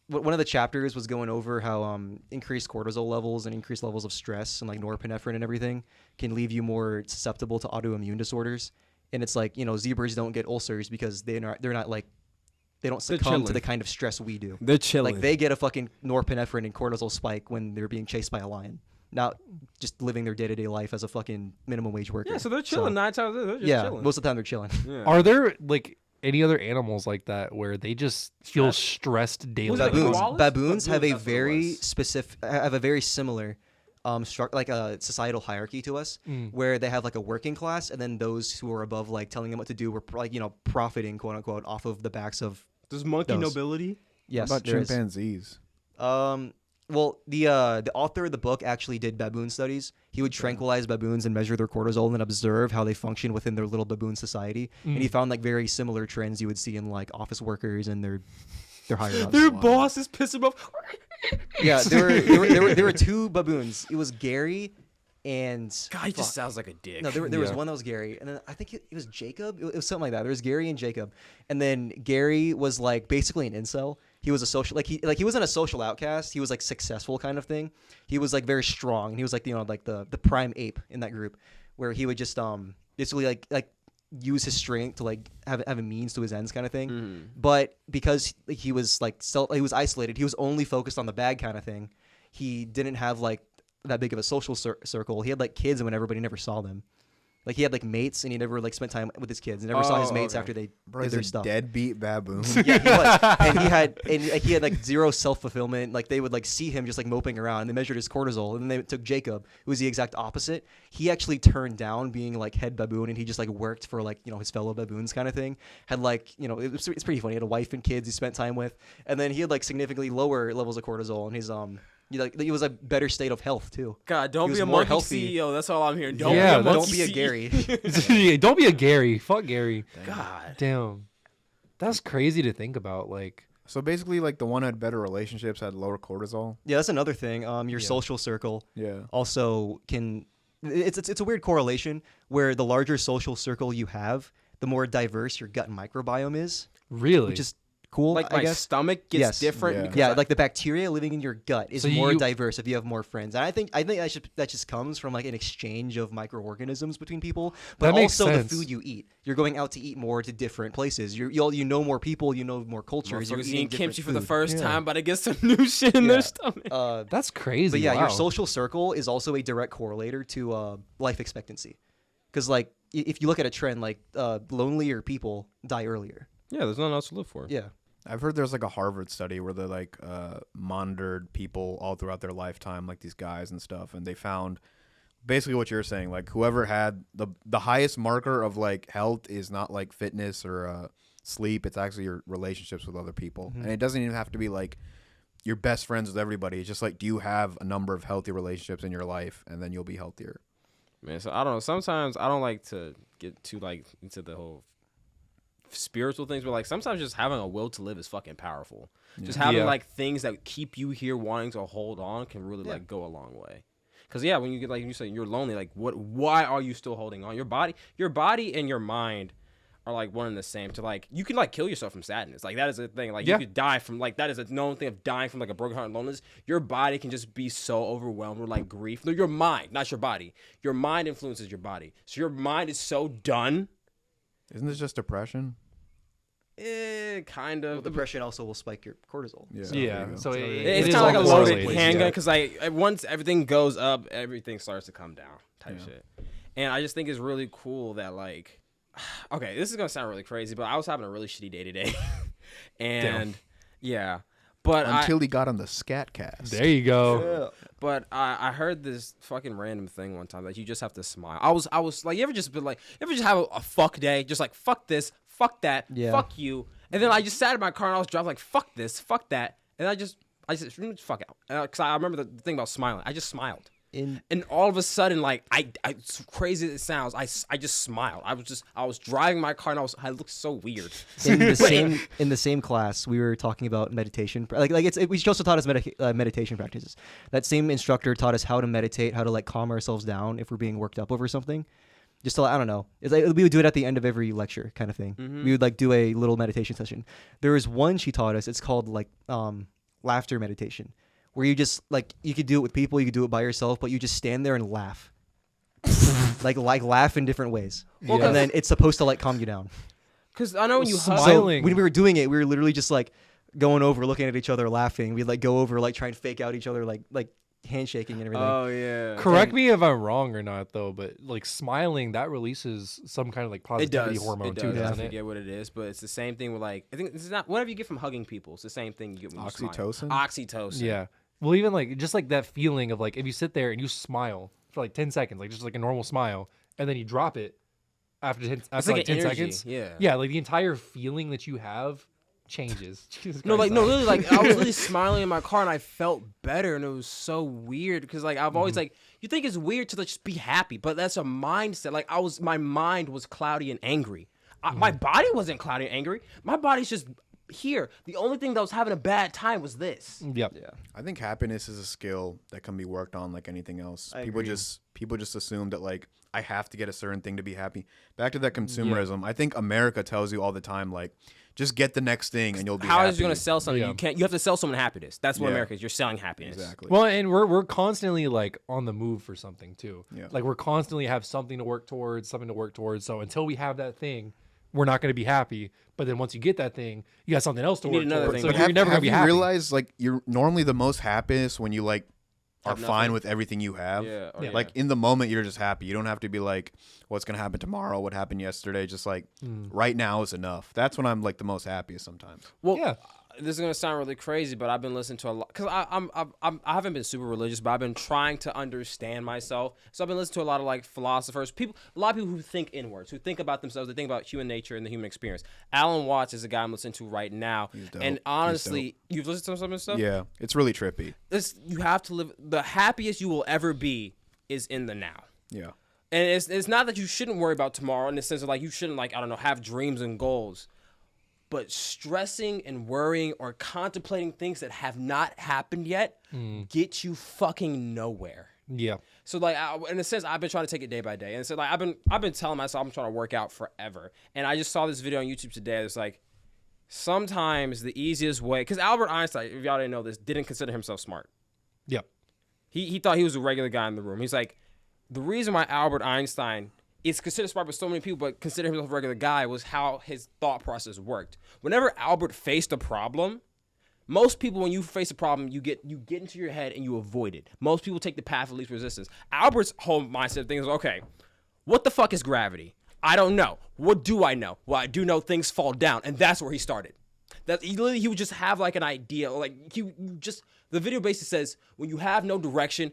one of the chapters was going over how increased cortisol levels and increased levels of stress and like norepinephrine and everything can leave you more susceptible to autoimmune disorders. And it's like, zebras don't get ulcers because they don't succumb to chilling. the kind of stress we do. They're chilling. Like they get a fucking norepinephrine and cortisol spike when they're being chased by a lion, not just living their day-to-day life as a fucking minimum wage worker. Yeah, so they're chilling 9 times. They're just yeah, chilling. most of the time they're chilling. Yeah. Are there like any other animals like that where they just feel stressed daily? Baboons have a That's what it very was. specific, have a very similar, like a societal hierarchy to us, where they have like a working class, and then those who are above, like telling them what to do, were like profiting, quote unquote, off of the backs of. There's monkey Those. nobility. Yes, What about there is. chimpanzees? Well, the author of the book actually did baboon studies. He would tranquilize baboons and measure their cortisol and observe how they function within their little baboon society. And he found like very similar trends you would see in like office workers and their higher ups. Their boss is pissing them off. Yeah, there were two baboons. It was Gary and God, he just sounds like a dick. no, there was one that was Gary, and then I think it was Jacob. It was something like that. There was Gary and Jacob, and then Gary was like basically an incel. He was a social he wasn't a social outcast. He was like successful kind of thing. He was like very strong, and he was like like the prime ape in that group, where he would just basically like use his strength to like have a means to his ends kind of thing. But because he was like he was isolated, he was only focused on the bag kind of thing. He didn't have like that big of a social circle. He had like kids and whatever, but he never saw them. Like he had like mates, and he never like spent time with his kids. He never saw his mates after they did their stuff. Deadbeat baboon. Yeah, he was. And he had like zero self-fulfillment. Like they would like see him just like moping around, and they measured his cortisol. And then they took Jacob, who was the exact opposite. He actually turned down being like head baboon, and he just like worked for like his fellow baboons kind of thing. Had like it's pretty funny. He had a wife and kids he spent time with, and then he had like significantly lower levels of cortisol, and his it was a better state of health too. God, don't He be was a more monkey healthy. CEO. That's all I'm hearing. Don't Yeah, be a monkey Don't be a CEO. Gary. Yeah, don't be a Gary. Fuck Gary. God. Damn. That's crazy to think about. Like, So basically, like the one who had better relationships had lower cortisol. Yeah, that's another thing. Your social circle Yeah. also can. It's a weird correlation where the larger social circle you have, the more diverse your gut microbiome is, really? which is cool. Like I my guess. stomach gets Yes. different. Yeah. because Yeah, I- like the bacteria living in your gut is So more you- diverse if you have more friends. And I think that just comes from like an exchange of microorganisms between people, but That makes also sense. the food you eat. You're going out to eat more to different places. You know more people, you know more cultures. You're motherfuckers eating eating different kimchi for the food. first Yeah. time, but I get some new shit in their stomach. That's crazy. But yeah, wow. your social circle is also a direct correlator to life expectancy. Because like if you look at a trend, like lonelier people die earlier. Yeah, there's nothing else to live for. Yeah. I've heard there's like a Harvard study where they like monitored people all throughout their lifetime, like these guys and stuff, and they found basically what you're saying. Like whoever had the highest marker of like health is not like fitness or sleep. It's actually your relationships with other people, and it doesn't even have to be like you're best friends with everybody. It's just like, do you have a number of healthy relationships in your life, and then you'll be healthier. Man, so I don't know. Sometimes I don't like to get too like into the whole spiritual things, but like sometimes just having a will to live is fucking powerful. Just having like things that keep you here wanting to hold on can really like go a long way. Because yeah, when you get like you say you're lonely, like why are you still holding on? Your body and your mind are like one and the same. To like you can like kill yourself from sadness. Like that is a thing. Like you could die from like that is a known thing of dying from like a broken heart and loneliness. Your body can just be so overwhelmed with like grief. No, your mind, not your body. Your mind influences your body. So your mind is so done. Isn't this just depression? Kind of. Well, depression also will spike your cortisol. Yeah. Yeah. So It's is kind of like a all loaded correlated. handgun because like once everything goes up, everything starts to come down type shit. And I just think it's really cool that like, okay, this is gonna sound really crazy, but I was having a really shitty day today, and yeah, but Until he got on the Scat Cast. There you go. But I heard this fucking random thing one time that you just have to smile. I was like, you ever just have a fuck day, just like fuck this, fuck that, fuck you, and then I just sat in my car and I was driving like fuck this, fuck that, and I just fuck out, because I remember the thing about smiling. I just smiled. And all of a sudden, like I it's crazy as it sounds, I just smiled. I was driving my car and I looked so weird. In the same class, we were talking about meditation. We also taught us meditation practices. That same instructor taught us how to meditate, how to like calm ourselves down if we're being worked up over something. Just to, I don't know. It's like we would do it at the end of every lecture, kind of thing. We would like do a little meditation session. There was one she taught us. It's called like laughter meditation, where you just like you could do it with people, you could do it by yourself, but you just stand there and laugh, like laugh in different ways, and then it's supposed to like calm you down. Because I know when you Smiling. So when we were doing it, we were literally just like going over, looking at each other, laughing. We'd like go over, like try and fake out each other, like handshaking and everything. Oh yeah. Correct me if I'm wrong or not, though, but like smiling, that releases some kind of like It positivity does. hormone It does. too, I doesn't it? forget what it is, but it's the same thing with like I think it's not whatever you get from hugging people. It's the same thing you get when you smile. Oxytocin? Oxytocin. Yeah. Well, even like just like that feeling of like if you sit there and you smile for like 10 seconds, like just like a normal smile, and then you drop it after 10, after like like an 10 energy, seconds. yeah. Yeah, like the entire feeling that you have changes. Jesus No, Christ. like no, really, like I was really smiling in my car and I felt better, and it was so weird because like I've always like you think it's weird to like, just be happy, but that's a mindset. Like my mind was cloudy and angry. My body wasn't cloudy and angry. My body's just here. The only thing that was having a bad time was this. Yep. Yeah. I think happiness is a skill that can be worked on like anything else. I People agree. just assume that like I have to get a certain thing to be happy. Back to that consumerism. I think America tells you all the time like just get the next thing and you'll be How happy. is you gonna sell something? Yeah. You have to sell someone happiness. That's what Yeah. America is. You're selling happiness. Exactly. Well, and we're constantly like on the move for something too. Yeah. Like we're constantly have something to work towards, something to work towards. So until we have that thing, we're not going to be happy. But then once you get that thing, you got something else to You work need another towards. thing. So But you're never going to be you happy. realize like you're normally the most happiest when you like are Have fine nothing. with everything you have. Yeah, or- Like in the moment you're just happy. You don't have to be like what's going to happen tomorrow, what happened yesterday. Just like right now is enough. That's when I'm like the most happiest sometimes. Well, Yeah. this is gonna sound really crazy, but I've been listening to a lot because I haven't been super religious, but I've been trying to understand myself. So I've been listening to a lot of like philosophers, a lot of people who think inwards, who think about themselves, they think about human nature and the human experience. Alan Watts is a guy I'm listening to right now, He's dope. and He's honestly, you've listened to some of his stuff. Yeah, it's really trippy. You have to live. The happiest you will ever be is in the now. Yeah. And it's not that you shouldn't worry about tomorrow in the sense of like you shouldn't like I don't know have dreams and goals, but stressing and worrying or contemplating things that have not happened yet get you fucking nowhere. Yeah. So like in a sense, I've been trying to take it day by day, and so like I've been telling myself I'm trying to work out forever, and I just saw this video on YouTube today. It's like sometimes the easiest way because Albert Einstein, if y'all didn't know this, didn't consider himself smart. Yep. He thought he was a regular guy in the room. He's like, the reason why Albert Einstein is considered smart by so many people, but considered himself a regular guy was how his thought process worked. Whenever Albert faced a problem, most people, when you face a problem, you get into your head and you avoid it. Most people take the path of least resistance. Albert's whole mindset thing is, okay, what the fuck is gravity? I don't know. What do I know? Well, I do know things fall down, and that's where he started. That he would just have like an idea, like the video basically says when you have no direction,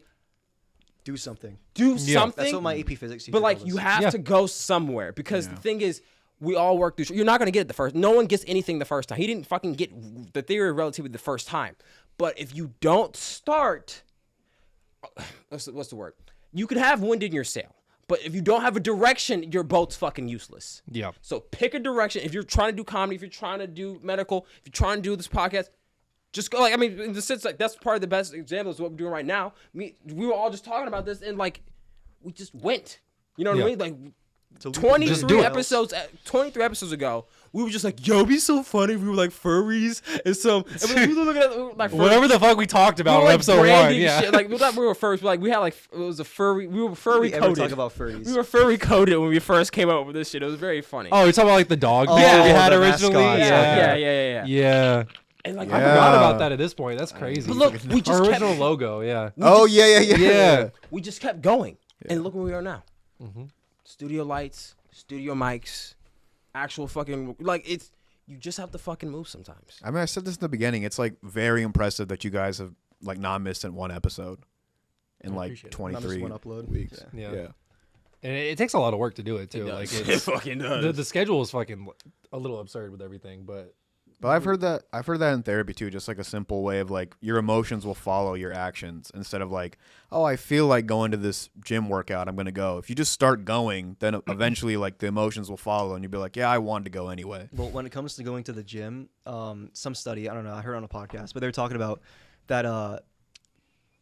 Do something. do something. That's what my AP physics teacher But like told you us. have to go somewhere because the thing is, we all work through. You're not gonna get it the first. No one gets anything the first time. He didn't fucking get the theory of relativity the first time. But if you don't start, what's the word? You can have wind in your sail, but if you don't have a direction, your boat's fucking useless. Yeah. So pick a direction. If you're trying to do comedy, if you're trying to do medical, if you're trying to do this podcast, just go. Like I mean, in the sense like that's probably the best example is what we're doing right now. We were all just talking about this and like we just went. You know what I mean? Like. Just 23 do it. episodes ago, we were just like, yo, it'd be so funny if we were like furries and some. And we were looking at like Whatever the fuck we talked about we on were, like, episode 1. branding Yeah. shit. Like we thought we were furries. Like we had like it was a furry. We were furry we ever coded. talk about furries. We were furry coded when we first came up with this shit. It was very funny. Oh, you're talking about like the dog Oh, we had the originally? mascots. yeah. Yeah. And like I forgot about that at this point. That's crazy. But look, we just Our kept, original logo, yeah. Yeah. we just kept going, and look where we are now. Studio lights, studio mics, actual fucking like it's. You just have to fucking move sometimes. I mean, I said this in the beginning. It's like very impressive that you guys have like not missed in one episode in like appreciate it. 23 Not just one upload. weeks. Yeah. Yeah. And it takes a lot of work to do it too. It Like does. it's, It fucking does. the schedule is fucking a little absurd with everything, but But I've heard that in therapy too. Just like a simple way of like your emotions will follow your actions instead of like, oh, I feel like going to this gym workout, I'm gonna go. If you just start going, then eventually like the emotions will follow, and you'll be like, yeah, I wanted to go anyway. Well, when it comes to going to the gym, some study, I don't know, I heard on a podcast, but they were talking about that,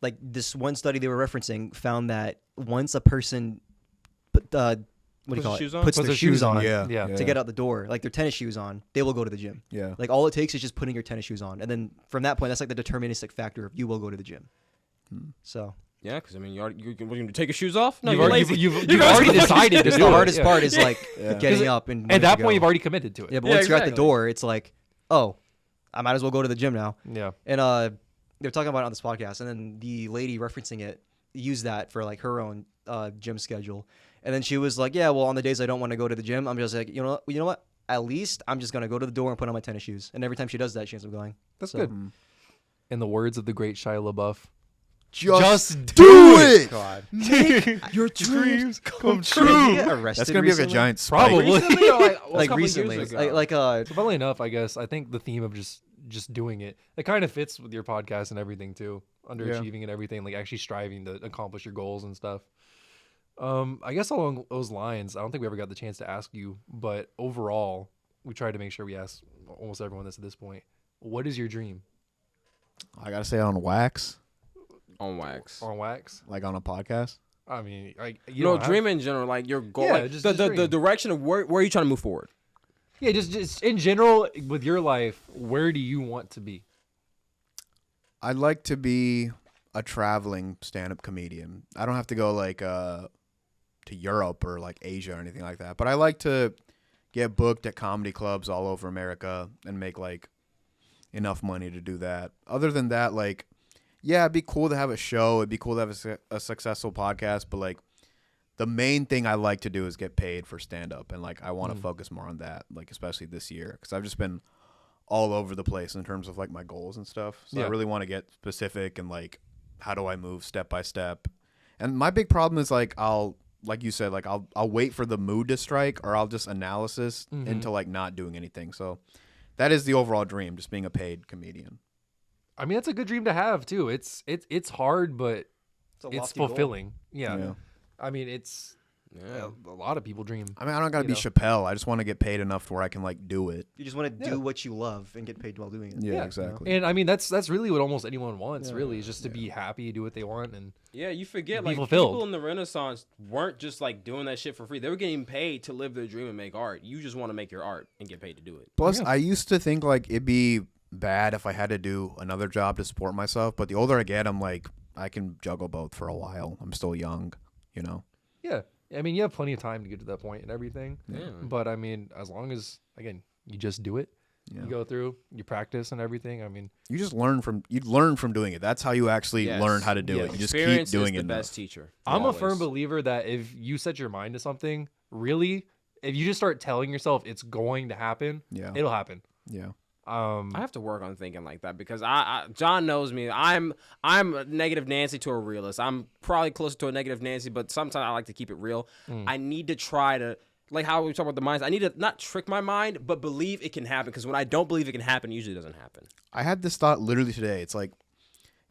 like this one study they were referencing found that once a person puts their shoes on Yeah. to get out the door, like their tennis shoes on, they will go to the gym. Yeah. Like all it takes is just putting your tennis shoes on, and then from that point, that's like the deterministic factor of you will go to the gym. So Yeah, because I mean, you're going to take your shoes off? No, you've you're already, lazy. you've You're already going to decided to just do the it. hardest Yeah. part is like Yeah. getting up and At that wanting to point, you've go. already committed to it. Yeah, but Yeah, once you're at the exactly. door, it's like, oh, I might as well go to the gym now. Yeah. And they're talking about it on this podcast, and then the lady referencing it used that for like her own gym schedule, and then she was like, yeah, well, on the days I don't want to go to the gym, I'm just like, you know what? At least I'm just gonna go to the door and put on my tennis shoes, and every time she does that, she ends up going. That's good. In the words of the great Shia LaBeouf, just do it. God, make your dreams come true. Did he get arrested That's gonna be like a recently? giant spike. Probably. Recently, or like, a Like couple years recently, ago? So funnily enough, I guess I think the theme of just doing it kind of fits with your podcast and everything too, underachieving and everything, like actually striving to accomplish your goals and stuff. I guess along those lines, I don't think we ever got the chance to ask you, but overall, we tried to make sure we ask almost everyone this at this point. What is your dream? I gotta say it on wax, On wax. On wax? like on a podcast. I mean, Dream in general, like your goal, Yeah, like just the dream. direction of where are you trying to move forward? Yeah, just in general with your life, where do you want to be? I'd like to be a traveling stand-up comedian. I don't have to go like to Europe or like Asia or anything like that, but I like to get booked at comedy clubs all over America and make like enough money to do that. Other than that, like, yeah, it'd be cool to have a show. It'd be cool to have a successful podcast, but like the main thing I like to do is get paid for stand-up, and like I want to focus more on that, like especially this year, because I've just been all over the place in terms of like my goals and stuff. So I really want to get specific and like how do I move step by step. And my big problem is like like you said, like I'll wait for the mood to strike, or I'll just analysis into like not doing anything. So that is the overall dream, just being a paid comedian. I mean, that's a good dream to have too. It's hard, but it's fulfilling. Yeah. I mean, it's a lot of people dream. I mean, I don't gotta be Chappelle. I just want to get paid enough to where I can like do it. You just want to do what you love and get paid while doing it. Yeah, exactly. And I mean, that's really what almost anyone wants. Really, is just to be happy, do what they want, and You forget be like fulfilled. people in the Renaissance weren't just like doing that shit for free. They were getting paid to live their dream and make art. You just want to make your art and get paid to do it. Plus, I used to think like it'd be bad if I had to do another job to support myself. But the older I get, I'm like, I can juggle both for a while. I'm still young, you know? Yeah. I mean, you have plenty of time to get to that point and everything. Yeah. But I mean, as long as, again, you just do it, you go through, you practice and everything. I mean, you just learn from doing it. That's how you actually learn how to do it. You just keep doing it. it. The best teacher. I'm a firm believer that if you set your mind to something, really, if you just start telling yourself it's going to happen, it'll happen. Yeah. I have to work on thinking like that because John knows me. I'm a negative Nancy to a realist. I'm probably closer to a negative Nancy, but sometimes I like to keep it real. I need to try to, like how we talk about the minds, I need to not trick my mind, but believe it can happen, because when I don't believe it can happen, it usually doesn't happen. I had this thought literally today. It's like,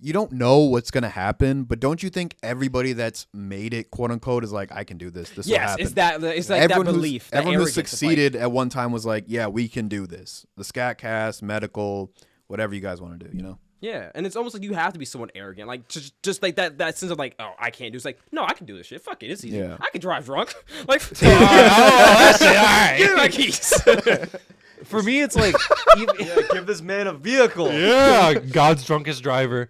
you don't know what's going to happen, but don't you think everybody that's made it, quote unquote, is like, I can do this. This will happen. It's like that belief. That everyone who arrogance of, succeeded at one time was like, yeah, we can do this. The Scat Cast, medical, whatever you guys want to do, you know? Yeah, and it's almost like you have to be somewhat arrogant, like just like that sense of like, oh, I can't do. It's like, no, I can do this shit. Fuck it, it's easy. Yeah. I can drive drunk. Like, that's it. All right, give me my keys. For me, it's like, Give this man a vehicle. God's drunkest driver.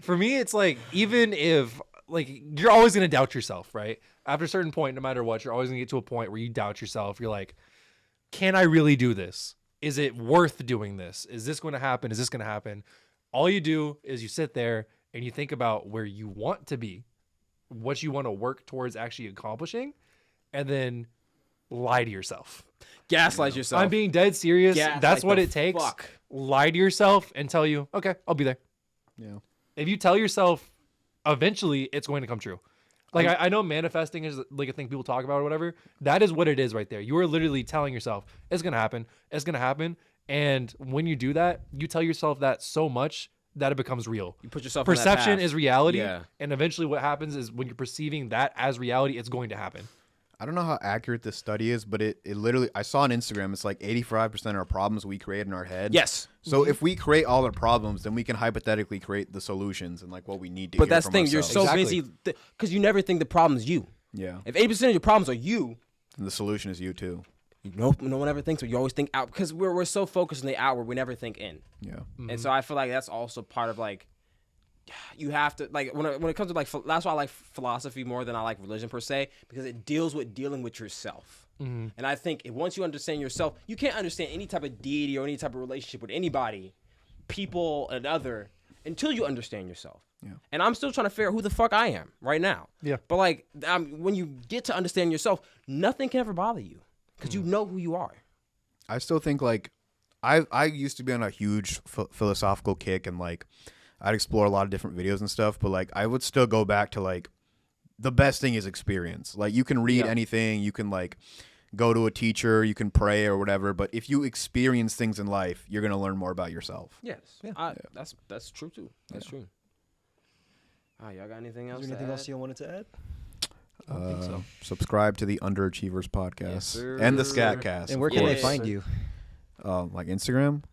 For me, it's like, even if, like, you're always going to doubt yourself, right? After a certain point, no matter what, you're always going to get to a point where you doubt yourself. You're like, can I really do this? Is it worth doing this? Is this going to happen? Is this going to happen? All you do is you sit there and you think about where you want to be, what you want to work towards actually accomplishing, and then lie to yourself. Gaslight yourself. I'm being dead serious. That's what it takes. Fuck. Lie to yourself and tell you, okay, I'll be there. Yeah. If you tell yourself, eventually it's going to come true. Like, I know manifesting is like a thing people talk about or whatever. That is what it is right there. You are literally telling yourself, it's going to happen. It's going to happen. And when you do that, you tell yourself that so much that it becomes real. You put yourself Perception on that path. is reality. Yeah. And eventually what happens is when you're perceiving that as reality, it's going to happen. I don't know how accurate this study is, but it literally, I saw on Instagram, it's like 85% of our problems we create in our head. Yes. So if we create all our problems, then we can hypothetically create the solutions and like what we need to But hear that's from the thing. You're ourselves. so Exactly. busy because you never think the problem is you. Yeah. If 80% of your problems are you, And the solution is you too. no one ever thinks. So you always think out because we're so focused on the outward, we never think in. Yeah. And so I feel like that's also part of like, you have to, like, when it comes to like, that's why I like philosophy more than I like religion per se, because it deals with dealing with yourself. And I think once you understand yourself, you can't understand any type of deity or any type of relationship with anybody, people, another, until you understand yourself. Yeah. And I'm still trying to figure out who the fuck I am right now. Yeah. But like, when you get to understand yourself, nothing can ever bother you because you know who you are. I still think like I used to be on a huge philosophical kick, and like I'd explore a lot of different videos and stuff, but like I would still go back to like the best thing is experience. Like you can read anything, you can like go to a teacher, you can pray or whatever, but if you experience things in life, you're gonna learn more about yourself. Yes. That's true too. That's true. All right, y'all got anything else? Is there anything else you wanted to add? I don't think so. Subscribe to the Underachievers Podcast Yes, and the Scat Cast. And where can they find you? Like Instagram?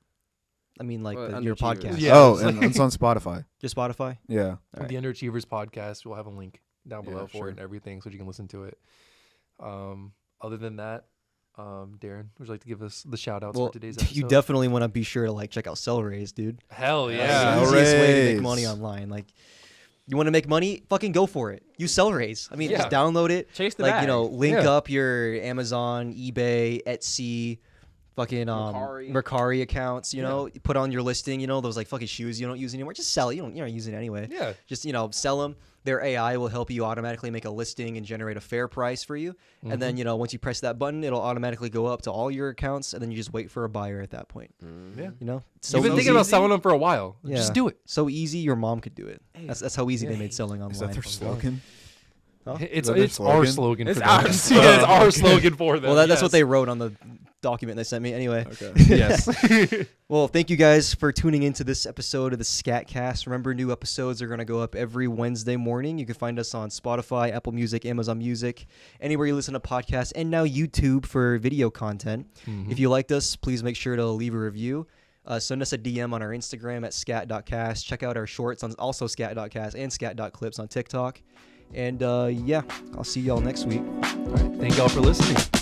I mean, like Well, your Underachievers. podcast. Yeah. Oh, and it's on Spotify. Just Spotify? Yeah. All right. The Underachievers Podcast, we'll have a link down below for sure. it and everything so you can listen to it. Other than that, Darren, would you like to give us the shout outs Well, for today's episode? you definitely want to be sure to like check out Cell Raise, dude. Hell That's yeah. the Cell easiest way to make Raise. money online. Like, you want to make money? Fucking go for it. Use Cell Raise. I mean, Yeah. just download it. Chase the like, bag. you know, link Yeah. up your Amazon, eBay, Etsy, fucking Mercari accounts. You know, put on your listing. You know, those like fucking shoes you don't use anymore. Just sell it. You're not using it anyway. Yeah. Just, you know, sell them. Their AI will help you automatically make a listing and generate a fair price for you. And then, you know, once you press that button, it'll automatically go up to all your accounts, and then you just wait for a buyer at that point. Yeah. You know, so You've been easy. thinking about selling them for a while. Yeah. Just do it. So easy, your mom could do it. That's how easy they made selling online. Is that their slogan? Huh? It's that their our slogan? slogan It's for them. ours. Yeah, it's our slogan for them. Well, that's yes. what they wrote on the document they sent me. Anyway. Okay. Yes. Well, thank you guys for tuning into this episode of the Scat Cast. Remember, new episodes are going to go up every Wednesday morning. You can find us on Spotify, Apple Music, Amazon Music, anywhere you listen to podcasts, and now YouTube for video content. If you liked us, please make sure to leave a review. Send us a DM on our Instagram at scat.cast. Check out our shorts on also scat.cast and scat.clips on TikTok. And yeah, I'll see y'all next week. Thank y'all for listening.